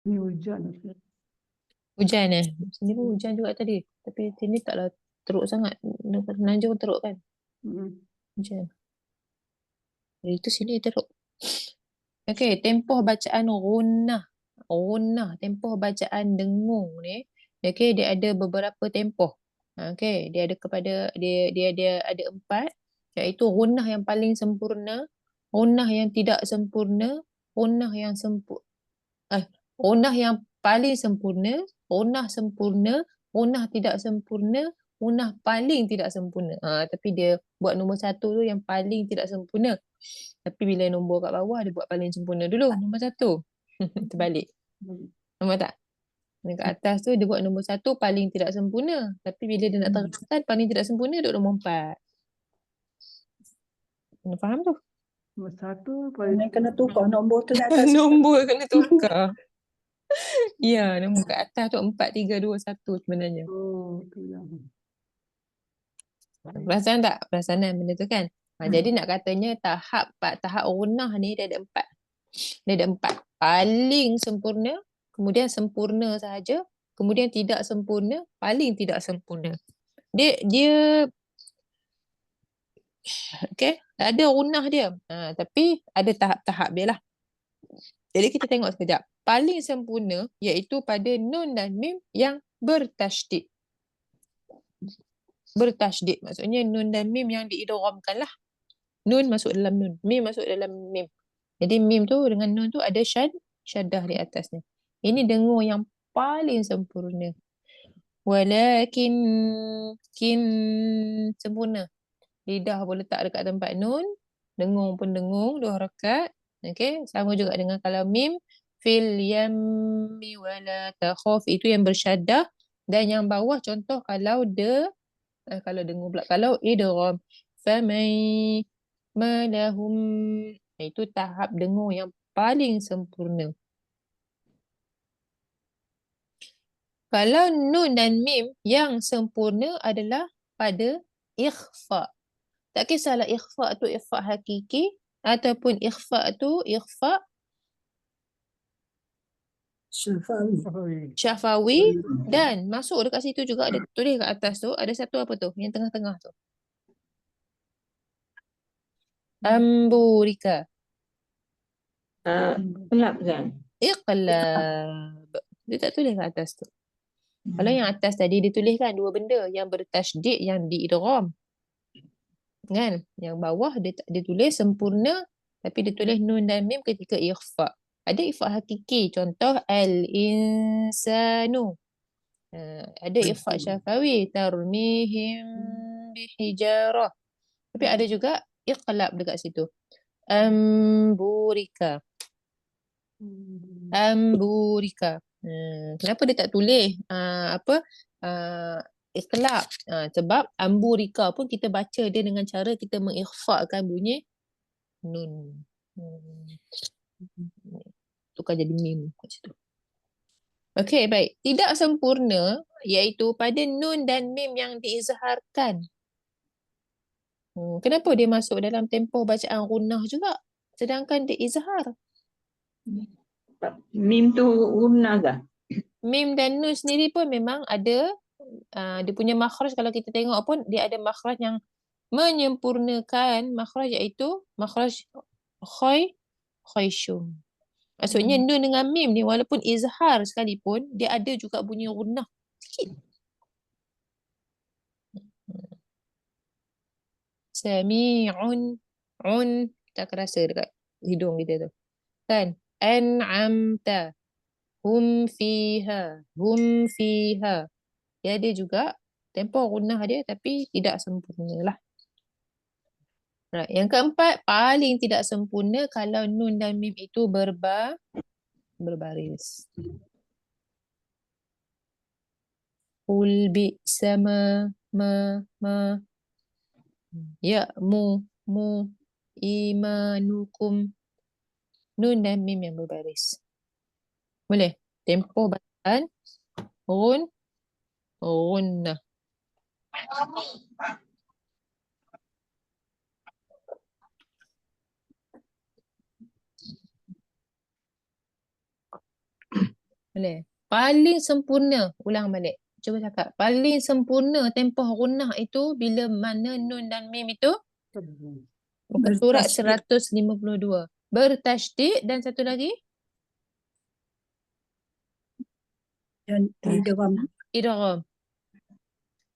Ni hujan. Hujan sini pun hujan juga tadi, tapi sini taklah teruk sangat. Nanjung teruk kan, hujan. Hari itu sini teruk. Okey, tempoh bacaan gunnah. Gunnah, tempoh bacaan dengung ni. Okey, dia ada beberapa tempoh. Okey, dia ada dia ada 4, iaitu gunnah yang paling sempurna, gunnah yang tidak sempurna, gunnah yang gunnah yang paling sempurna, gunnah sempurna, gunnah tidak sempurna, gunnah paling tidak sempurna. Tapi dia buat nombor 1 tu yang paling tidak sempurna. Tapi bila nombor kat bawah, dia buat paling sempurna dulu, nombor 1. Terbalik. Nampak tak? Yang kat atas tu dia buat nombor 1 paling tidak sempurna. Tapi bila dia nak terangkan paling tidak sempurna, duduk nombor 4. Kena faham tu? Nombor 1 Kena tukar nombor tu kat atas. Nombor kena tukar. Ya, nombor kat atas tu 4, 3, 2, 1 sebenarnya. Oh, tu yang. Perasan tak? Perasanan benda tu kan? Jadi nak katanya tahap gunnah ni dia ada 4. Dia ada 4. Paling sempurna, kemudian sempurna sahaja, kemudian tidak sempurna, paling tidak sempurna. Dia okey, ada gunnah dia. Tapi ada tahap-tahap dia lah. Jadi kita tengok sekejap. Paling sempurna iaitu pada nun dan mim yang bertasydid. Bertasydid maksudnya nun dan mim yang diidghamkan lah. Nun masuk dalam nun, mim masuk dalam mim. Jadi mim tu dengan nun tu ada syaddah di atasnya. Ini dengung yang paling sempurna. Walakin kin sempurna. Lidah pun letak dekat tempat nun, dengung pun dengung 2 harakat. Okey, sama juga dengan kalau mim fil yammi wala takhaf, itu yang bersyaddah. Dan yang bawah contoh kalau kalau dengung pula, kalau idgham famai malahum, itu tahap dengung yang paling sempurna. Kalau nun dan mim yang sempurna adalah pada ikhfa. Tak kisahlah ikhfa tu ikhfa hakiki ataupun ikhfa tu ikhfa Syafawi. syafawi, dan masuk dekat situ juga ada tulis kat atas tu ada satu apa tu yang tengah-tengah tu. Amburika. Kelab kan? Iqlab. Dia tak tulis kat atas tu. Kalau yang atas tadi dia tuliskan 2 benda, yang bertasydid yang diidgham. Kan? Yang bawah dia tulis sempurna tapi dia tulis nun dan mim ketika ikhfa. Ada ikhfa hakiki, contoh al-insanu. Ada ikhfa syafawi, tarmihim bihijarah. Tapi ada juga iqlab dekat situ. Amburika. Amburika. Kenapa dia tak tulis iqlab? Sebab amburika pun kita baca dia dengan cara kita mengikhfakan bunyi nun. Tukar jadi mim kat situ. Okey, baik. Tidak sempurna iaitu pada nun dan mim yang diizharkan. Kenapa dia masuk dalam tempoh bacaan gunnah juga? Sedangkan dia izhar. Mim tu gunnah ke? Mim dan nun sendiri pun memang ada dia punya makhraj. Kalau kita tengok pun dia ada makhraj yang menyempurnakan makhraj, iaitu makhraj khayshum. Maksudnya nun dengan mim ni walaupun izhar sekalipun dia ada juga bunyi gunnah sikit. Sami'un, tak kerasa dekat hidung kita tu. Kan? An'amta, hum fiha. Dia ada juga tempoh gunnah dia tapi tidak sempurna lah. Right. Yang keempat, paling tidak sempurna kalau nun dan mim itu berbaris. Qul bi'sa ma mu imanukum. Nun dan mim yang berbaris. Boleh? Tempoh bacaan gunnah. Boleh. Paling sempurna. Ulang balik. Cuba cakap. Paling sempurna tempoh gunnah itu bila mana nun dan mim itu? Muka surat 152. Bertasydid dan satu lagi? Dan idgham. Idgham.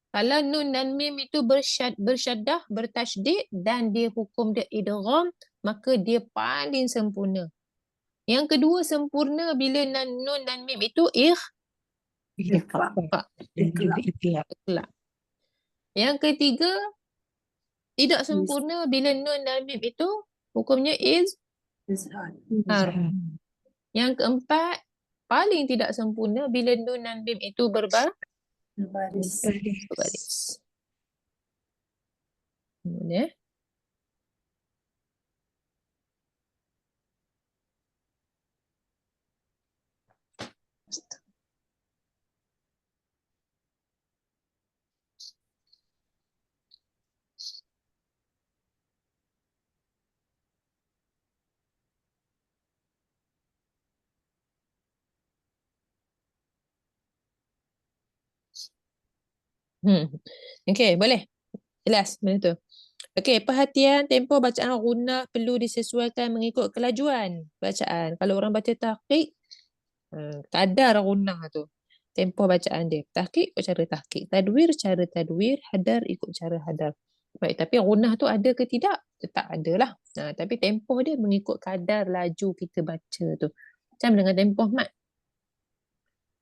Kalau nun dan mim itu bersyaddah, bertasydid dan dia hukum dia idgham, maka dia paling sempurna. Yang kedua sempurna bila nun dan mim itu Ikhfa. ikhfa. Yang ketiga tidak sempurna bila nun dan mim itu hukumnya Izhar. Yang keempat paling tidak sempurna bila nun dan mim itu Baris. berbaris. Ya. Okey, boleh. Jelas benda tu. Okey, perhatian tempoh bacaan gunnah perlu disesuaikan mengikut kelajuan bacaan. Kalau orang baca tahqiq, kadar gunnah tu. Tempoh bacaan dia. Tahqiq ikut cara tahqiq. Tadwir cara tadwir. Hadar ikut cara hadar. Baik, tapi gunnah tu ada ke tidak? Tetap ada lah. Tapi tempoh dia mengikut kadar laju kita baca tu. Macam dengan tempoh mat.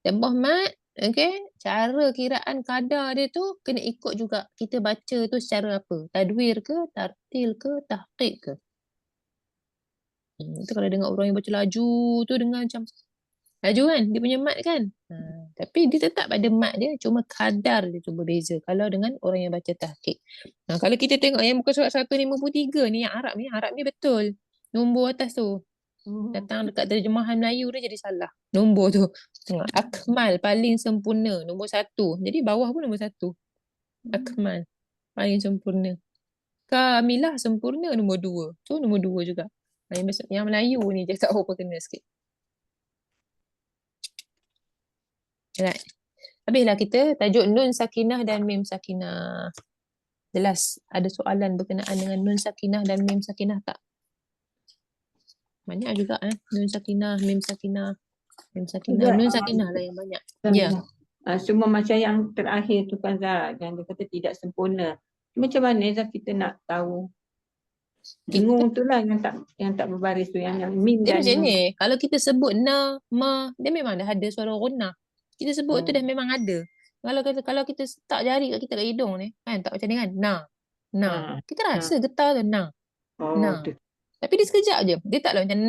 Tempoh mat, okey, cara kiraan kadar dia tu kena ikut juga kita baca tu secara apa? Tadwir ke, tartil ke, tahqiq ke? Itu kalau dengar orang yang baca laju tu dengar macam laju kan, dia punya mat kan? Tapi dia tetap ada mat dia, cuma kadar dia tu berbeza kalau dengan orang yang baca tahqiq. Kalau kita tengok yang muka surat 153 ni, yang Arab ni betul. Nombor atas tu. Datang dekat terjemahan Melayu dia jadi salah. Nombor tu. Tengok. Akmal paling sempurna. Nombor 1. Jadi bawah pun nombor 1. Akmal. Paling sempurna. Kamilah sempurna nombor 2. Tu nombor 2 juga. Yang Melayu ni je tak apa kena sikit. Right. Habislah kita tajuk nun sakinah dan mim sakinah. Jelas ada soalan berkenaan dengan nun sakinah dan mim sakinah tak? Banyak juga nun sakinah, mim sakinah. Mim sakinah, nun sakinah lah yang banyak. Ya. Semua macam yang terakhir tu kan Zara, yang dia kata tidak sempurna. Macam mana Zara kita nak tahu? Bingung tu lah yang tak berbaris tu, yang mim Dia dan macam ni, kalau kita sebut na, ma, dia memang dah ada suara gunnah. Kita sebut tu dah memang ada. Kalau kita tak jari kat kita kat hidung ni, kan tak macam ni kan, na. Kita rasa getar tu na. Na. Tapi dia sekejap je. Dia taklah macam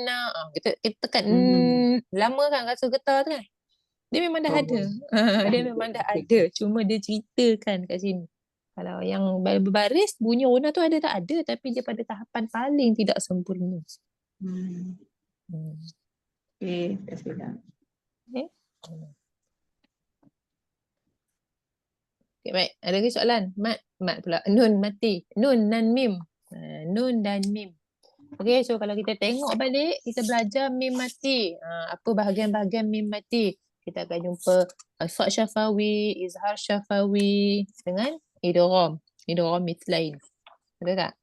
na. Kita tekan lama kan rasa getar tu kan. Dia memang dah ada. Dia memang dah ada. Cuma dia ceritakan kat sini. Kalau yang berbaris, bunyi gunnah tu ada tak? Ada. Tapi dia pada tahapan paling tidak sempurna. Okey, terima kasih. Okay, baik. Ada lagi soalan? Mat pula. Nun mati. Nun dan mim. Nun dan mim. Okey, so kalau kita tengok balik, kita belajar mim mati. Apa bahagian-bahagian mim mati? Kita akan jumpa Alfa Syafawi, Izhar Syafawi dengan Idgham. Idgham mithlain. Ada tak?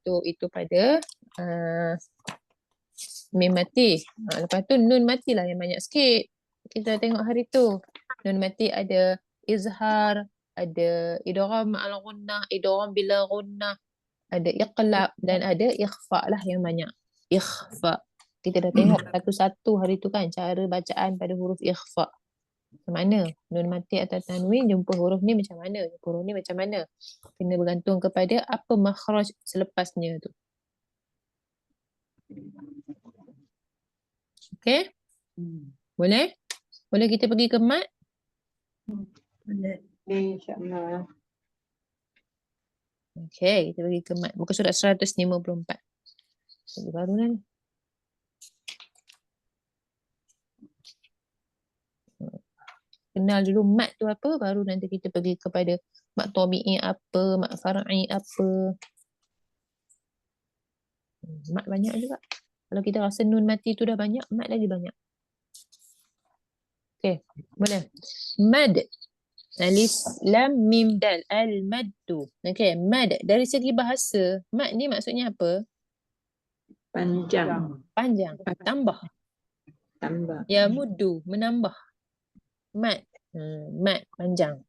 Itu pada mim mati. Lepas tu nun mati lah yang banyak sikit. Kita tengok hari tu. Nun mati ada izhar, ada idgham ma'al gunnah, idgham bila gunnah, ada iqlab dan ada ikhfa lah yang banyak. Ikhfa. Kita dah tengok satu-satu hari tu kan cara bacaan pada huruf ikhfa. Macam mana? Nun mati atau tanwin jumpa huruf ni macam mana? Jumpa huruf ni macam mana? Kena bergantung kepada apa makhraj selepasnya tu. Okey? Boleh? Boleh kita pergi ke mat? Boleh. InsyaAllah. Okey, kita pergi ke mat. Muka surat 154. Jadi baru kan? Kenal dulu mat tu apa, baru nanti kita pergi kepada mat tabi'i apa, mat far'i apa. Mat banyak juga. Kalau kita rasa nun mati tu dah banyak, mad lagi banyak. Okey, boleh. Mad. Alif, lam, mim, dal. Al-maddu. Okey, mad. Dari segi bahasa, mad ni maksudnya apa? Panjang. Panjang. Tambah. Tambah. Ya muddu, menambah. Mad. Mad, panjang.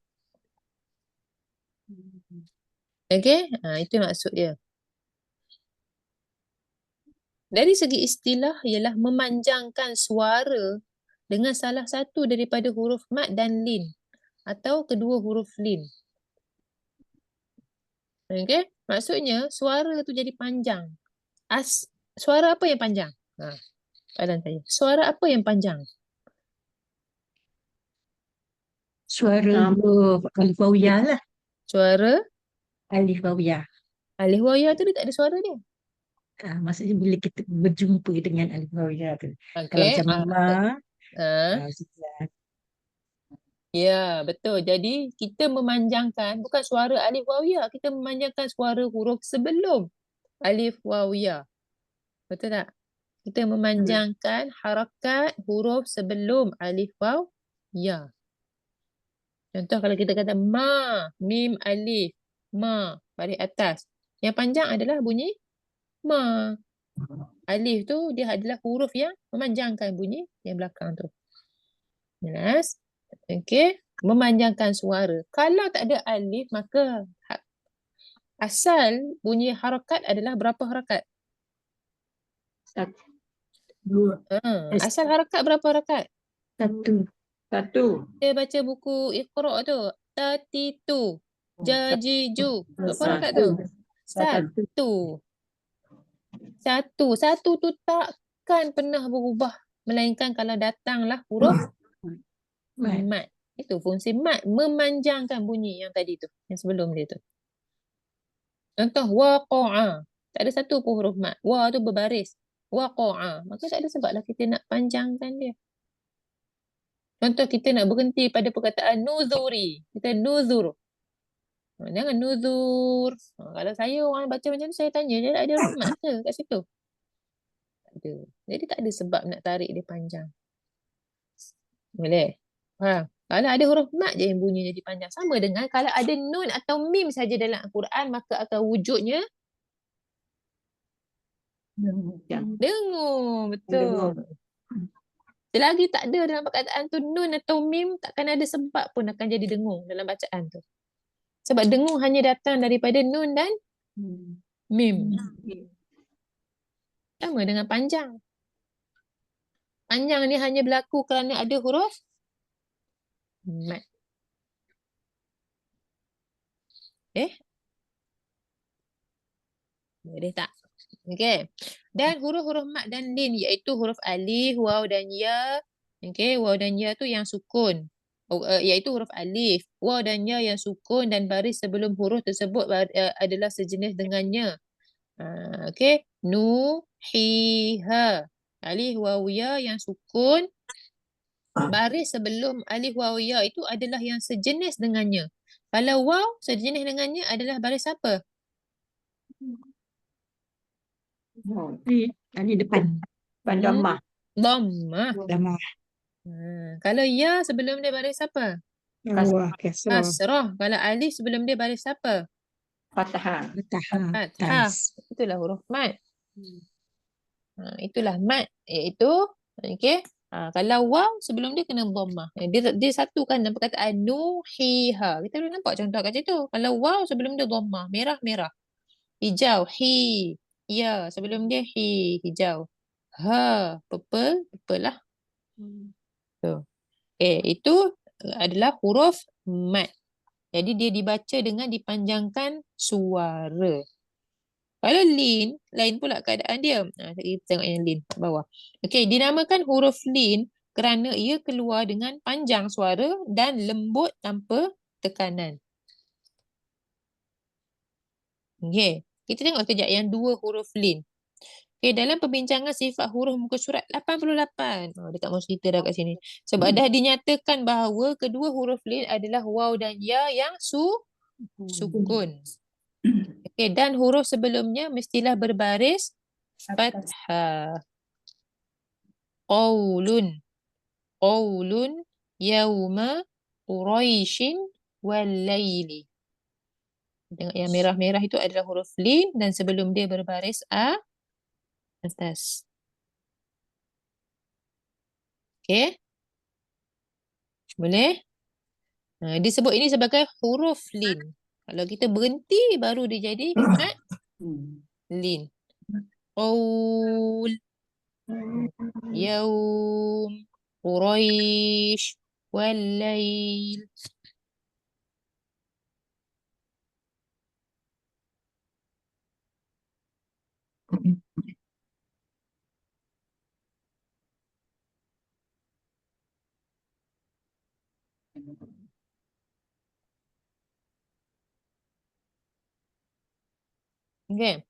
Okey, itu maksud dia. Dari segi istilah ialah memanjangkan suara dengan salah satu daripada huruf mad dan lin atau kedua huruf lin. Okey, maksudnya suara tu jadi panjang. Suara apa yang panjang? Soalan saya. Suara apa yang panjang? Suara huruf alif wawiyah lah. Suara Alif wawiyah. alif waw tu dia tak ada suara dia. Maksudnya bila kita berjumpa dengan alif wawiyah tu. Kalau Okey. macam ma, betul. Ya, betul. Jadi kita memanjangkan bukan suara alif wawiyah, kita memanjangkan suara huruf sebelum alif wawiyah. Betul tak? Kita memanjangkan harakat huruf sebelum alif waw ya. Contoh kalau kita kata ma, mim, alif, ma, baris atas. Yang panjang adalah bunyi ma. Alif tu dia adalah huruf yang memanjangkan bunyi yang belakang tu. Jelas? Okey. Memanjangkan suara. Kalau tak ada alif maka asal bunyi harakat adalah berapa harakat? dua, Asal harakat berapa harakat? satu. Kita baca buku Iqra tu. Tatitu. Jajiju. Berapa harakat tu? Satu tu takkan pernah berubah. Melainkan kalau datanglah huruf mad. Itu fungsi mad. Memanjangkan bunyi yang tadi tu. Yang sebelum dia tu. Contoh waqa'a. Tak ada satu pun huruf mad. Wa tu berbaris. Waqa'a. Maka tak ada sebablah kita nak panjangkan dia. Contoh kita nak berhenti pada perkataan nuzuri. Kita nuzur. Jangan nuzur. Kalau saya orang baca macam tu saya tanya dia ada huruf mad ke kat situ? Tak ada. Jadi tak ada sebab nak tarik dia panjang. Boleh? Faham? Kalau ada huruf mad je yang bunyi jadi panjang. Sama dengan kalau ada nun atau mim saja dalam Al-Quran maka akan wujudnya dengung. Betul. Selagi tak ada dalam perkataan tu nun atau mim, takkan ada sebab pun akan jadi dengung dalam bacaan tu. Sebab dengung hanya datang daripada nun dan mim. Sama dengan panjang. Panjang ni hanya berlaku kerana ada huruf mad. Boleh tak? Okey. Dan huruf-huruf mad dan lin iaitu huruf alif, waw dan ya. Okey, waw dan ya tu yang sukun. Iaitu huruf alif, waw dan ya yang sukun dan baris sebelum huruf tersebut adalah sejenis dengannya. Okey, nu, hi, ha. Alif, waw, ya yang sukun. Baris sebelum alif, waw, ya itu adalah yang sejenis dengannya. Kalau waw sejenis dengannya adalah baris apa? Ini depan. Dhammah. Dhammah. Kalau ya sebelum dia baris apa? Kasrah. Kalau alif sebelum dia baris apa? Fathah. Itulah huruf mad. Itulah mad iaitu okey. Kalau waw sebelum dia kena dhammah. Dia satukan dalam perkataan nuhiha. Kita boleh nampak contoh kat situ. Kalau waw sebelum dia dhammah, merah. Hijau, hi. Ya, sebelum dia hi, hijau. Ha, purple lah. Itu adalah huruf mad. Jadi dia dibaca dengan dipanjangkan suara. Kalau lin, lain pula keadaan dia. Kita tengok yang lin kat bawah. Okey, dinamakan huruf lin kerana ia keluar dengan panjang suara dan lembut tanpa tekanan. Okey, kita tengok kejap yang dua huruf lin. Okey, dalam perbincangan sifat huruf muka surat 88. Dekat mau cerita dah kat sini. Sebab dah dinyatakan bahawa kedua huruf lin adalah waw dan ya yang sukun. Okey, dan huruf sebelumnya mestilah berbaris fathah. Qaulun. Qaulun yawma Quraisyin wal laili. Tengok yang merah-merah itu adalah huruf lin dan sebelum dia berbaris atas. Okey. Boleh? Disebut ini sebagai huruf lin. Kalau kita berhenti baru dia jadi mad lin. Qaul yaum Quraisy wal lail. Okey.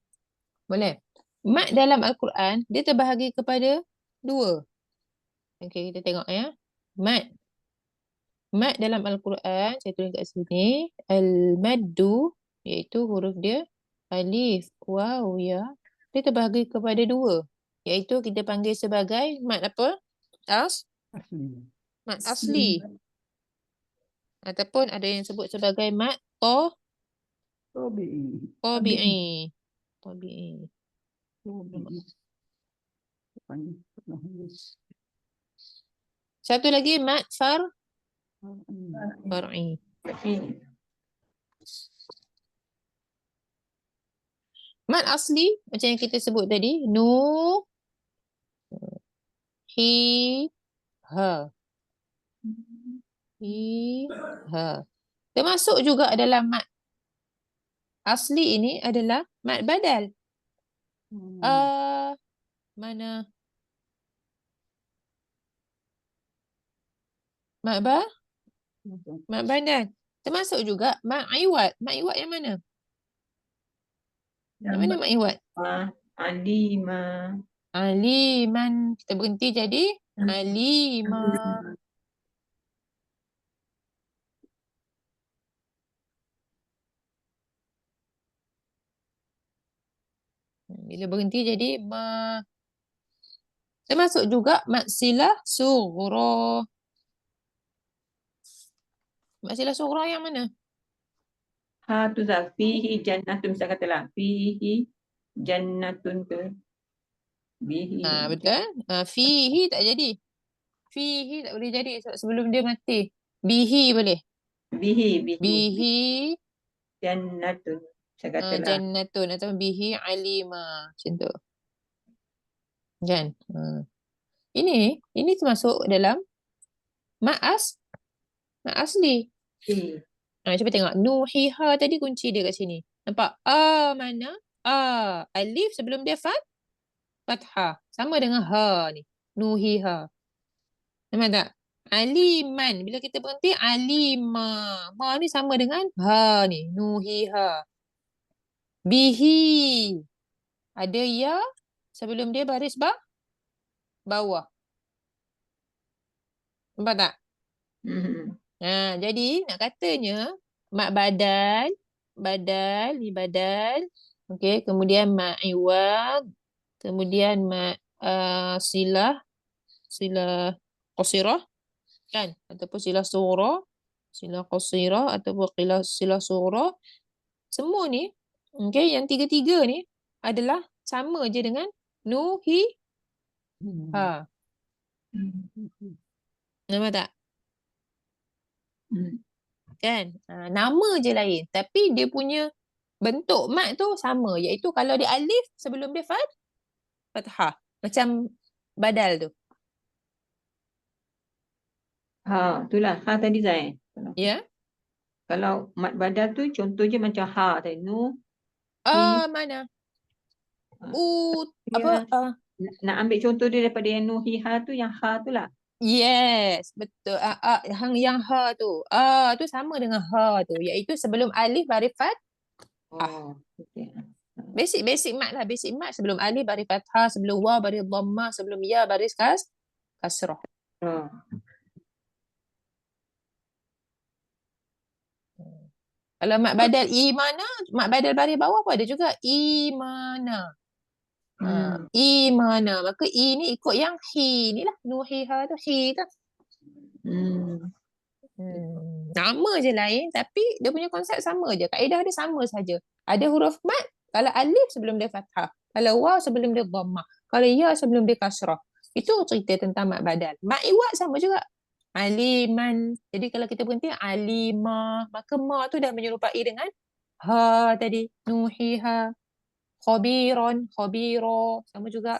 Boleh. Mad dalam Al-Quran dia terbahagi kepada dua. Okey, kita tengok ya. Mad. Mad dalam Al-Quran, saya tulis kat sini. Al-maddu, iaitu huruf dia alif, waw, ya. Dia terbahagi kepada dua. Iaitu kita panggil sebagai mad apa? Asli. Mad asli. Ataupun ada yang sebut sebagai mad Tabi'i. tabi'i. Tabi'i. Tabi'i. Panggil. Satu lagi mad far'i. Mad asli macam yang kita sebut tadi, hi, ha. Termasuk juga dalam mad asli ini adalah mad badal. Mana? Mad badal. Termasuk juga mad iwad. Mad iwad yang mana? Yang mana mad iwad? Alima. Aliman. Kita berhenti jadi alima. Bila berhenti jadi ma. Termasuk juga mad silah sughra. Mad silah sughra yang mana? Ha tu Zah. Fihi jannatun. Bisa katalah. Fihi jannatun ke. Bihi. Betul. Fihi tak jadi. Fihi tak boleh jadi sebelum dia mati. Bihi boleh. Bihi Jannatun. Bisa katalah. jannatun atau bihi alima. Macam tu. Kan? Ini termasuk dalam mad asli. Cuba tengok. Nuhiha tadi kunci dia kat sini. Nampak? Mana? Alif sebelum dia fathah. Sama dengan ha ni. Nuhiha. Nampak tak? Aliman. Bila kita berhenti, alima. Ma ni sama dengan ha ni. Nuhiha. Bihi. Ada ya sebelum dia baris bawah. Nampak tak? Jadi nak katanya mad badal, ni badal. Okey, kemudian mad iwad, kemudian mad silah qasirah kan, ataupun silah sughra, silah qasirah ataupun silah sughra. Semua ni, okey, yang tiga-tiga ni adalah sama je dengan nuhiha. Nampak tak? Kan? Nama je lain. Tapi dia punya bentuk mad tu sama. Iaitu kalau dia alif sebelum dia fathah. Macam badal tu. Itulah. Ha tadi Zah. Ya? Kalau mad badal tu contoh je macam ha tadi. Mana? Nak ambil contoh dia daripada yang nuhiha tu, yang ha tu lah. Yes, betul. Yang ha tu. Tu sama dengan ha tu. Iaitu sebelum alif baris fathah. Okay. Basic mat lah. Basic mat sebelum alif baris fathah, sebelum waw baris dhammah, sebelum ya baris kasrah. Kalau mat badal imana, mat badal baris bawah pun ada juga. Imana. Imana. Maka i ni ikut yang hi ni lah. Nuhiha tu hi tu. Nama je lain tapi dia punya konsep sama je. Kaedah dia sama saja. Ada huruf mat. Kalau alif sebelum dia fathah. Kalau waw sebelum dia dhammah. Kalau ya sebelum dia kasrah. Itu cerita tentang mat badal. Mat iwad sama juga. Aliman. Jadi kalau kita berhenti alimah. Maka ma tu dah menyerupai dengan ha tadi. Nuhiha. Khabiron. Khabiro. Sama juga.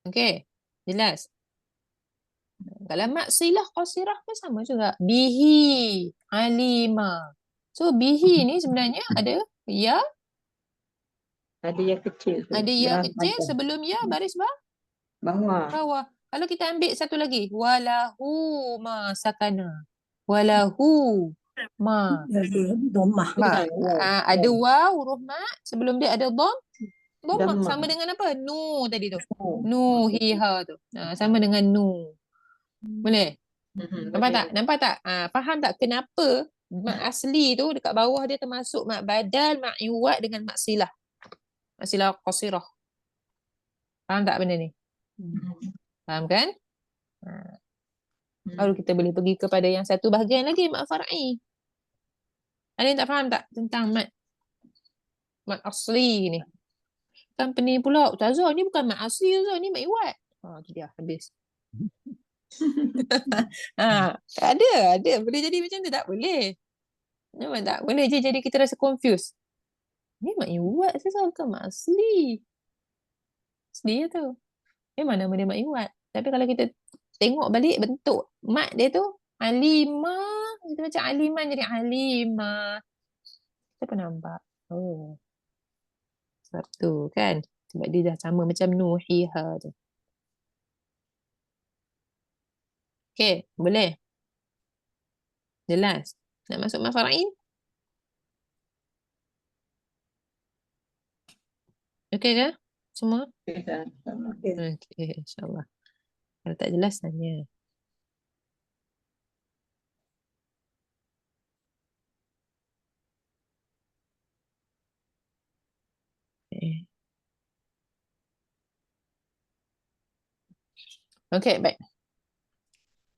Okey. Jelas? Kalau mat silah qasirah pun sama juga. Bihi. Alima. So bihi ni sebenarnya ada ya. Ada yang kecil tu. Ada ya Yang kecil panjang. sebelum ya baris Bawah. bawah. Kalau kita ambil satu lagi. Walahu ma sakana. Walahu ma. Domah. Bukan, wow. Ada waw huruf mat. Sebelum dia ada dom. Dhammah. Dhammah. Sama dengan apa? Nu tadi tu. Oh. Nuhiha tu. Sama dengan nu. Boleh? Nampak tak? Nampak tak? Faham tak kenapa mat asli tu dekat bawah dia termasuk mat badal, mat iwad dengan mat silah. Mat silah qasirah. Faham tak benda ni? Faham kan? Baru kita boleh pergi kepada yang satu bahagian lagi, mat far'i. Ada yang tak faham tak tentang mat asli ni? Kan pening pula, Ustazah ni bukan mat asli Ustazah, ni mat iwad. Tu dia habis. Ada. Boleh jadi macam tu? Tak boleh. Memang tak boleh je jadi kita rasa confused. Ni mat iwad saya bukan mat asli. Asli tu. Memang nama dia mat iwad. Tapi kalau kita tengok balik bentuk mat dia tu, alimah. Kita macam aliman jadi alimah. Kita pun nampak. Oh. Sebab tu kan. Sebab dia dah sama macam nuhiha tu. Okay, boleh? Jelas? Nak masuk mat far'i? Okey ke? Semua? Okey, insyaAllah. Kalau tak jelas, tanya. Okay. Okey, baik.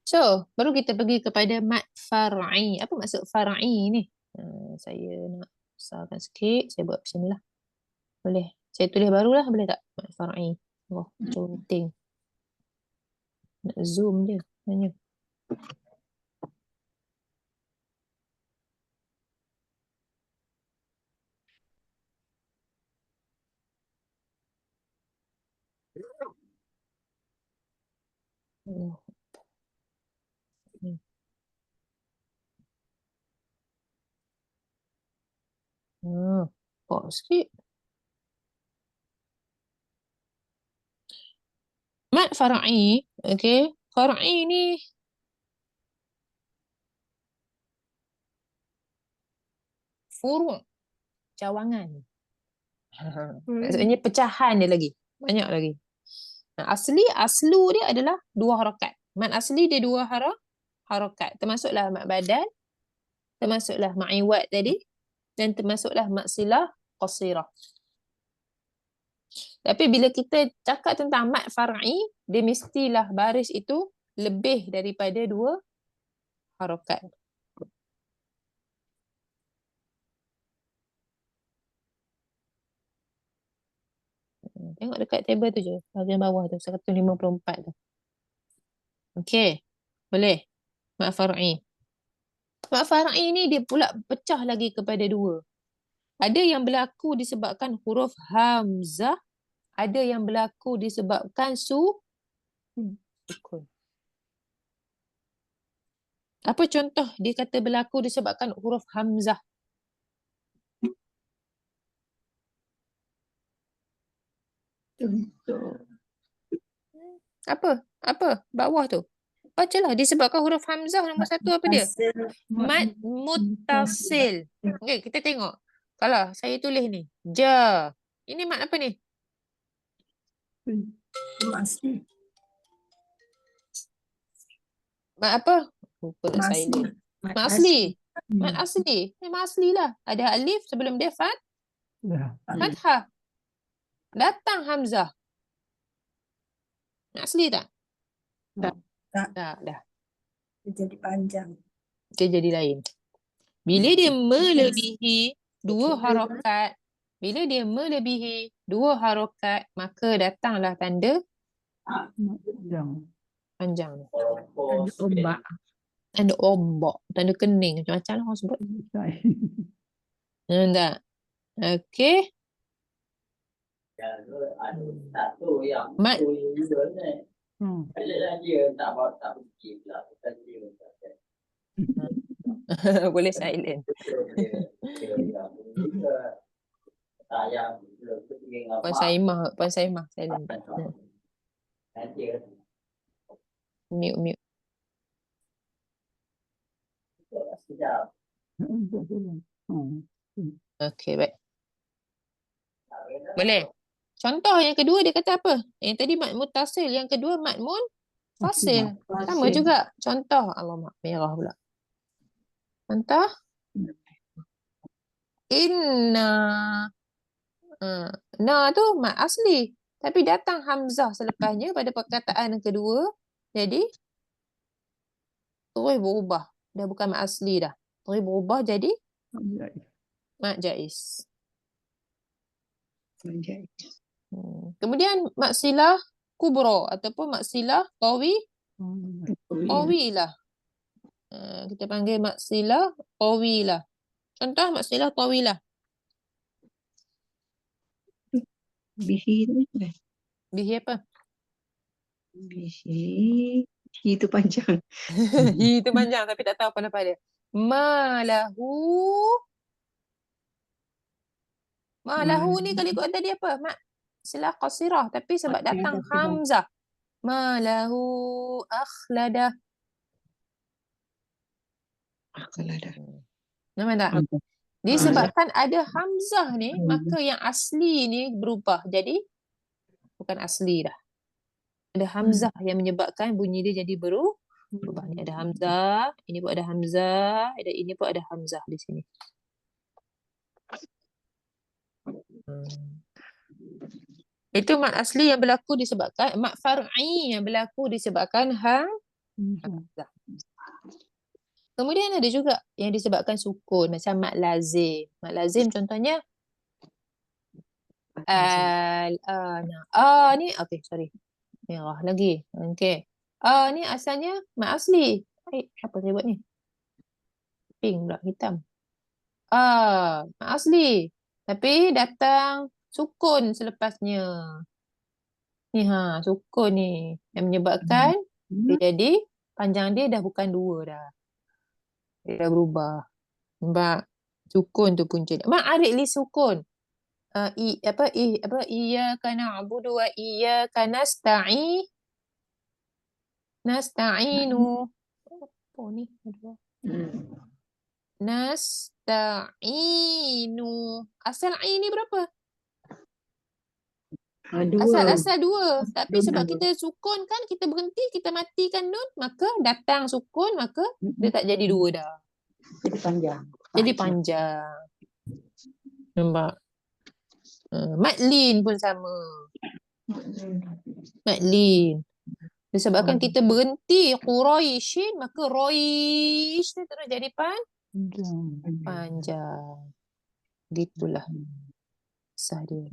So, baru kita pergi kepada mat far'i. Apa maksud far'i ni? Saya nak besarkan sikit. Saya buat macam ni lah. Boleh. Saya tulis barulah. Boleh tak? Mat far'i. Wah, penting. Nak zoom je. Tanya. Oh. Kok sikit. Mat far'i. Okay. Far'i ni furu' cawangan. Maksudnya pecahan dia lagi. Banyak lagi. Aslu dia adalah 2 harakat. Mat asli dia 2 harakat. Termasuklah mat badal, termasuklah mat iwad tadi, dan termasuklah mat silah qasirah. Tapi bila kita cakap tentang mat far'i, dia mestilah baris itu lebih daripada 2 harakat. Tengok dekat table tu je, bahagian bawah tu, 154 tu. Okey, boleh. Mat far'i. Mat far'i ni dia pula pecah lagi kepada 2. Ada yang berlaku disebabkan huruf hamzah, ada yang berlaku disebabkan sukun. Apa contoh dia kata berlaku disebabkan huruf hamzah? Apa? Bawah tu. Bacalah. Disebabkan huruf hamzah nombor 1 apa dia? Mad muttasil. Okey, kita tengok. Kalau saya tulis ni, ja. Ini mat apa ni? Mat apa? Lupa nak silent. Mat asli. Mat asli. Memang asli lah. Ada alif sebelum dia Ya. fathah. Datang hamzah. Mat asli tak? Tak. Tak, dah. Jadi panjang. Dia jadi lain. Bila dia melebihi dua harokat, maka datanglah tanda Yang. panjang. Ada ombak. Tanda ombak, tanda kening. Macam-macam lah orang sebut. Tak? Okey. Mat boleh silent. Puan Saimah silent. Mute. Okey, baik. Boleh. Contoh yang kedua dia kata apa? Yang tadi mat mutasil, yang kedua mat munfasil. Sama Fasil. juga. Contoh, alamak, merah pula. Contoh. Inna. Na tu mat asli. Tapi datang hamzah selepasnya pada perkataan yang kedua. Jadi, terus berubah. Dah bukan mat asli dah. Terus berubah jadi mat jaiz. Kemudian mat silah kubra ataupun mat silah tawilah. Kita panggil mat silah tawilah. Contoh mat silah tawilah. Bihi tu. Bihi apa? Bihi itu panjang. Hi tu panjang tapi tak tahu apa nama dia. Malahu ni kalau ikut tadi apa? Mat silah qasirah tapi sebab datang hamzah. Malahu akhlada. Nampak tak? Disebabkan ada hamzah ni, maka yang asli ni berubah. Jadi, bukan asli dah. Ada hamzah yang menyebabkan bunyi dia jadi berubah. Ni ada hamzah, ini pun ada hamzah, ini pun ada hamzah di sini. Itu mat asli yang berlaku disebabkan, mat far'i yang berlaku disebabkan hamzah. Kemudian ada juga yang disebabkan sukun macam mat lazim. Mat lazim contohnya al-ana. Ni okey, sorry. Merah lagi. Okey. Ni asalnya mat asli. Apa saya buat ni? Pink pula, hitam. Mat asli. Tapi datang sukun selepasnya. Ni sukun ni yang menyebabkan dia jadi panjang dia dah bukan 2 dah. Dia dah berubah. Nampak? Sukun tu punca dia. Ma'arik li sukun. Iyyaka na'budu wa iyyaka nasta'inu. Apa ni? Nasta'inu. Asal ain ni berapa? Asal 2. Tapi sebab kita sukun kan, kita berhenti, kita matikan nun, maka datang sukun, maka dia tak jadi 2 dah. Jadi panjang. Jadi panjang. Nampak? Matlin pun sama. Matlin. Disebabkan kita berhenti Quraisyin, maka Roish ni terus jadi panjang. Gitulah. Sah dia.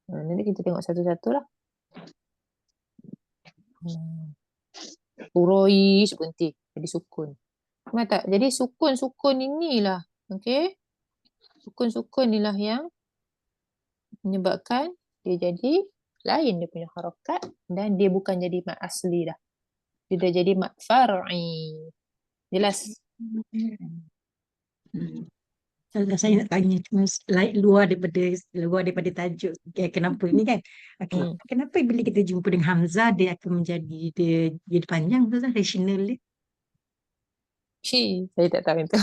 Nanti kita tengok satu-satu lah. Quraish berhenti. Jadi sukun. Nampak tak? Jadi sukun-sukun inilah. Okey. Sukun-sukun inilah yang menyebabkan dia jadi lain dia punya harakat dan dia bukan jadi mat asli dah. Dia dah jadi mat far'i. Jelas? Saya nak tanya luar daripada tajuk kenapa ni kan. Okay. Kenapa bila kita jumpa dengan hamzah dia akan dia jadi panjang tu kan rational dia? Saya tak tahu itu.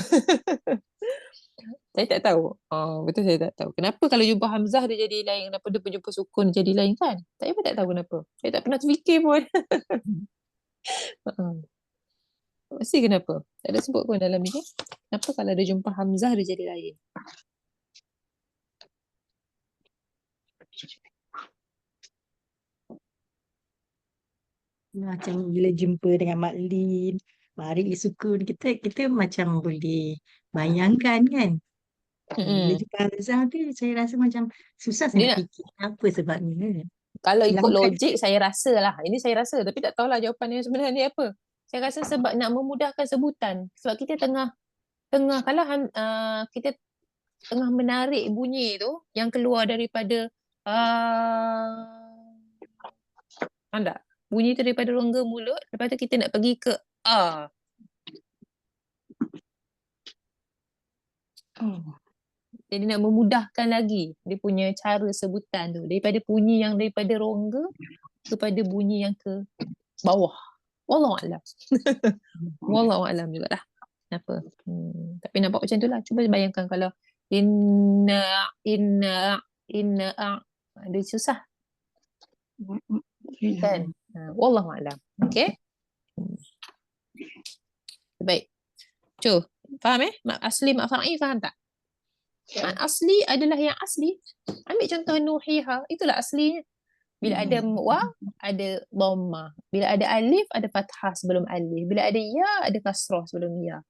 Saya tak tahu. Betul saya tak tahu. Kenapa kalau jumpa hamzah dia jadi lain, kenapa dia jumpa sukun jadi lain kan? Saya pun tak tahu kenapa. Saya tak pernah terfikir pun. Mesti kenapa? Tak ada sebut pun dalam ni. Kenapa kalau dia jumpa Hamzah dia jadi lain? Macam bila jumpa dengan Mak Lin, Mak Arik Sukun, kita macam boleh bayangkan kan. Bila Mm-mm. jumpa Hamzah tu, saya rasa macam susah saya Dia nak nak, fikir apa sebabnya. kalau ikut Hilangkan. logik saya rasa lah. Ini saya rasa tapi tak tahulah jawapan yang sebenarnya apa. Saya rasa sebab nak memudahkan sebutan. Sebab kita tengah kalau kita tengah menarik bunyi tu yang keluar daripada faham tak? Bunyi tu daripada rongga mulut, lepas tu kita nak pergi ke Jadi nak memudahkan lagi dia punya cara sebutan tu daripada bunyi yang daripada rongga kepada bunyi yang ke bawah. Wallahu a'lam. Wallahu a'lam jugalah. Kenapa? Tapi nampak macam tu lah. Cuba bayangkan kalau inna dia susah kan? Wallahu a'lam. Okey. Baik. Cuba faham mak asli mak far'i faham tak? Mak asli adalah yang asli. Ambil contoh nuhiha, itulah aslinya. Bila ada waw, ada dhammah. Bila ada alif, ada fathah sebelum alif. Bila ada ya, ada kasrah sebelum ya.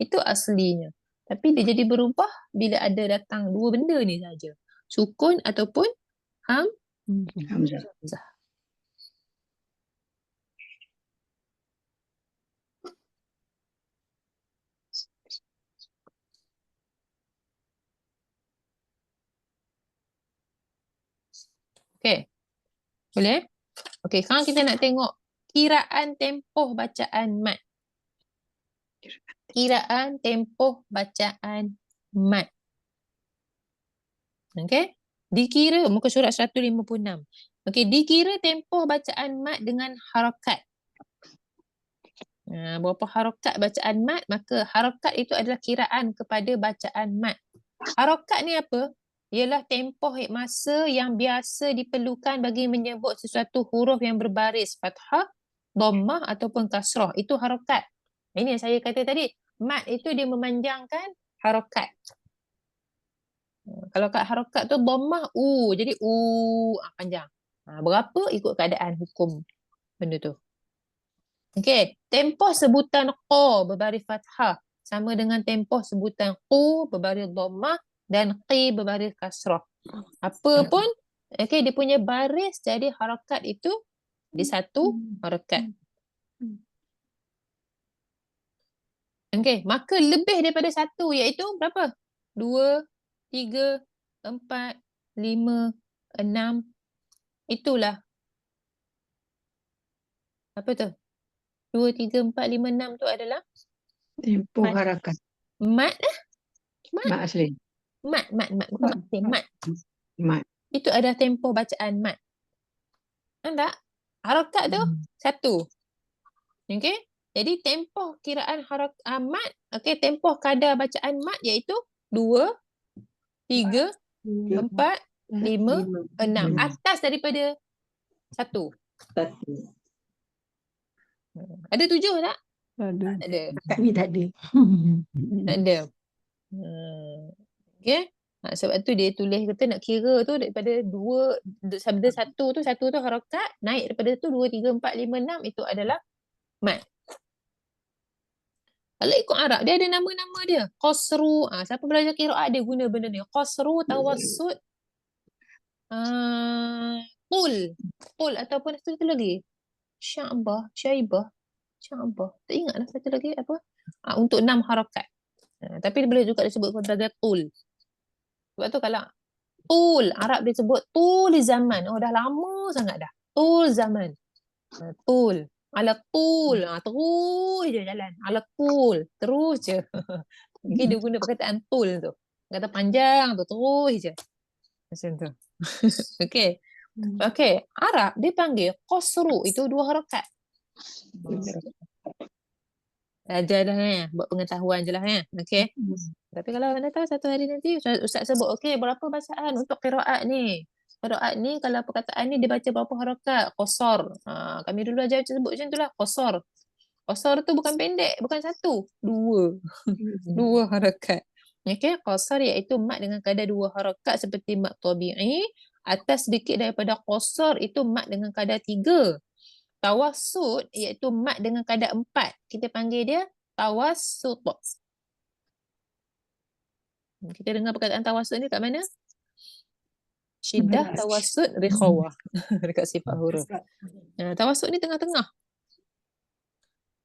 Itu aslinya. Tapi dia jadi berubah bila ada datang dua benda ni saja. Sukun ataupun hamzah. Okey. Boleh? Okey, sekarang kita nak tengok kiraan tempoh bacaan mat. Kiraan tempoh bacaan mat. Okey? Dikira muka surat 156. Okey, dikira tempoh bacaan mat dengan harakat. Berapa harakat bacaan mat, maka harakat itu adalah kiraan kepada bacaan mat. Harakat ni apa? Ialah tempoh masa yang biasa diperlukan bagi menyebut sesuatu huruf yang berbaris fathah, dhammah ataupun kasrah. Itu harakat. Ini yang saya kata tadi. Mat itu dia memanjangkan harakat. Kalau kat harakat tu dhammah jadi panjang. Berapa ikut keadaan hukum benda tu. Okey, tempoh sebutan qa berbaris fathah sama dengan tempoh sebutan qu berbaris dhammah dan qi berbaris kasrah. Apa pun okey dia punya baris jadi harakat itu di satu harakat. Okey, maka lebih daripada satu iaitu berapa? 2, 3, 4, 5, 6. Itulah. Apa tu? 2, 3, 4, 5, 6 tu adalah Tempoh harakat. mat. Mat asli. Mat. Bukan mat. Mat. Itu adalah tempoh bacaan mat. Nampak? Harakat tu satu. Okey? Jadi tempoh kiraan mat, okey, tempoh kadar bacaan mat iaitu 2, 3, 4, 5, 6. Atas daripada 1. Ada 7 tak? Ada. Tak ada. Kami tak ada. Tak ada. Okey. Sebab tu dia tulis kata nak kira tu daripada 2 sabda 1 tu harakat, naik daripada tu 2, 3, 4, 5, 6 itu adalah mat. Kalau ikut Arab dia ada nama-nama dia. Qasru. Siapa belajar qiraat dia guna benda ni. Qasru, tawassut, tul ataupun satu lagi. Syaibah. Tak ingat lah satu lagi apa. Untuk 6 harakat. Tapi boleh juga disebut sebagai tul. Sebab tu kalau tul, Arab dia sebut tul zaman. Dah lama sangat dah. Tul zaman. Tul. Ala tul. Terus je jalan. Ala tul. Terus je. Okay, dia guna perkataan tul tu. Kata panjang tu. Terus je. Macam tu. Okay. Okay. Arab dia panggil qasru. Itu 2 harakat. Ajar dah buat pengetahuan je lah Okay. Tapi kalau anda tahu satu hari nanti Ustaz sebut okay berapa bacaan untuk qiraat ni. Qiraat ni kalau perkataan ni dia baca berapa harakat? Qasar. Kami dulu ajar sebut macam tu lah. Qasar. Qasar tu bukan pendek, bukan satu, dua. Dua harakat. Okey, qasar iaitu mat dengan kadar dua harakat seperti mat tabi'i. Atas sedikit daripada qasar itu mat dengan kadar tiga. Tawassut iaitu mat dengan kadar empat. Kita panggil dia tawassut. Kita dengar perkataan tawassut ni kat mana? Syiddah, Berat. tawassut, rikhawah. Dekat sifat huruf. Tawassut ni tengah-tengah.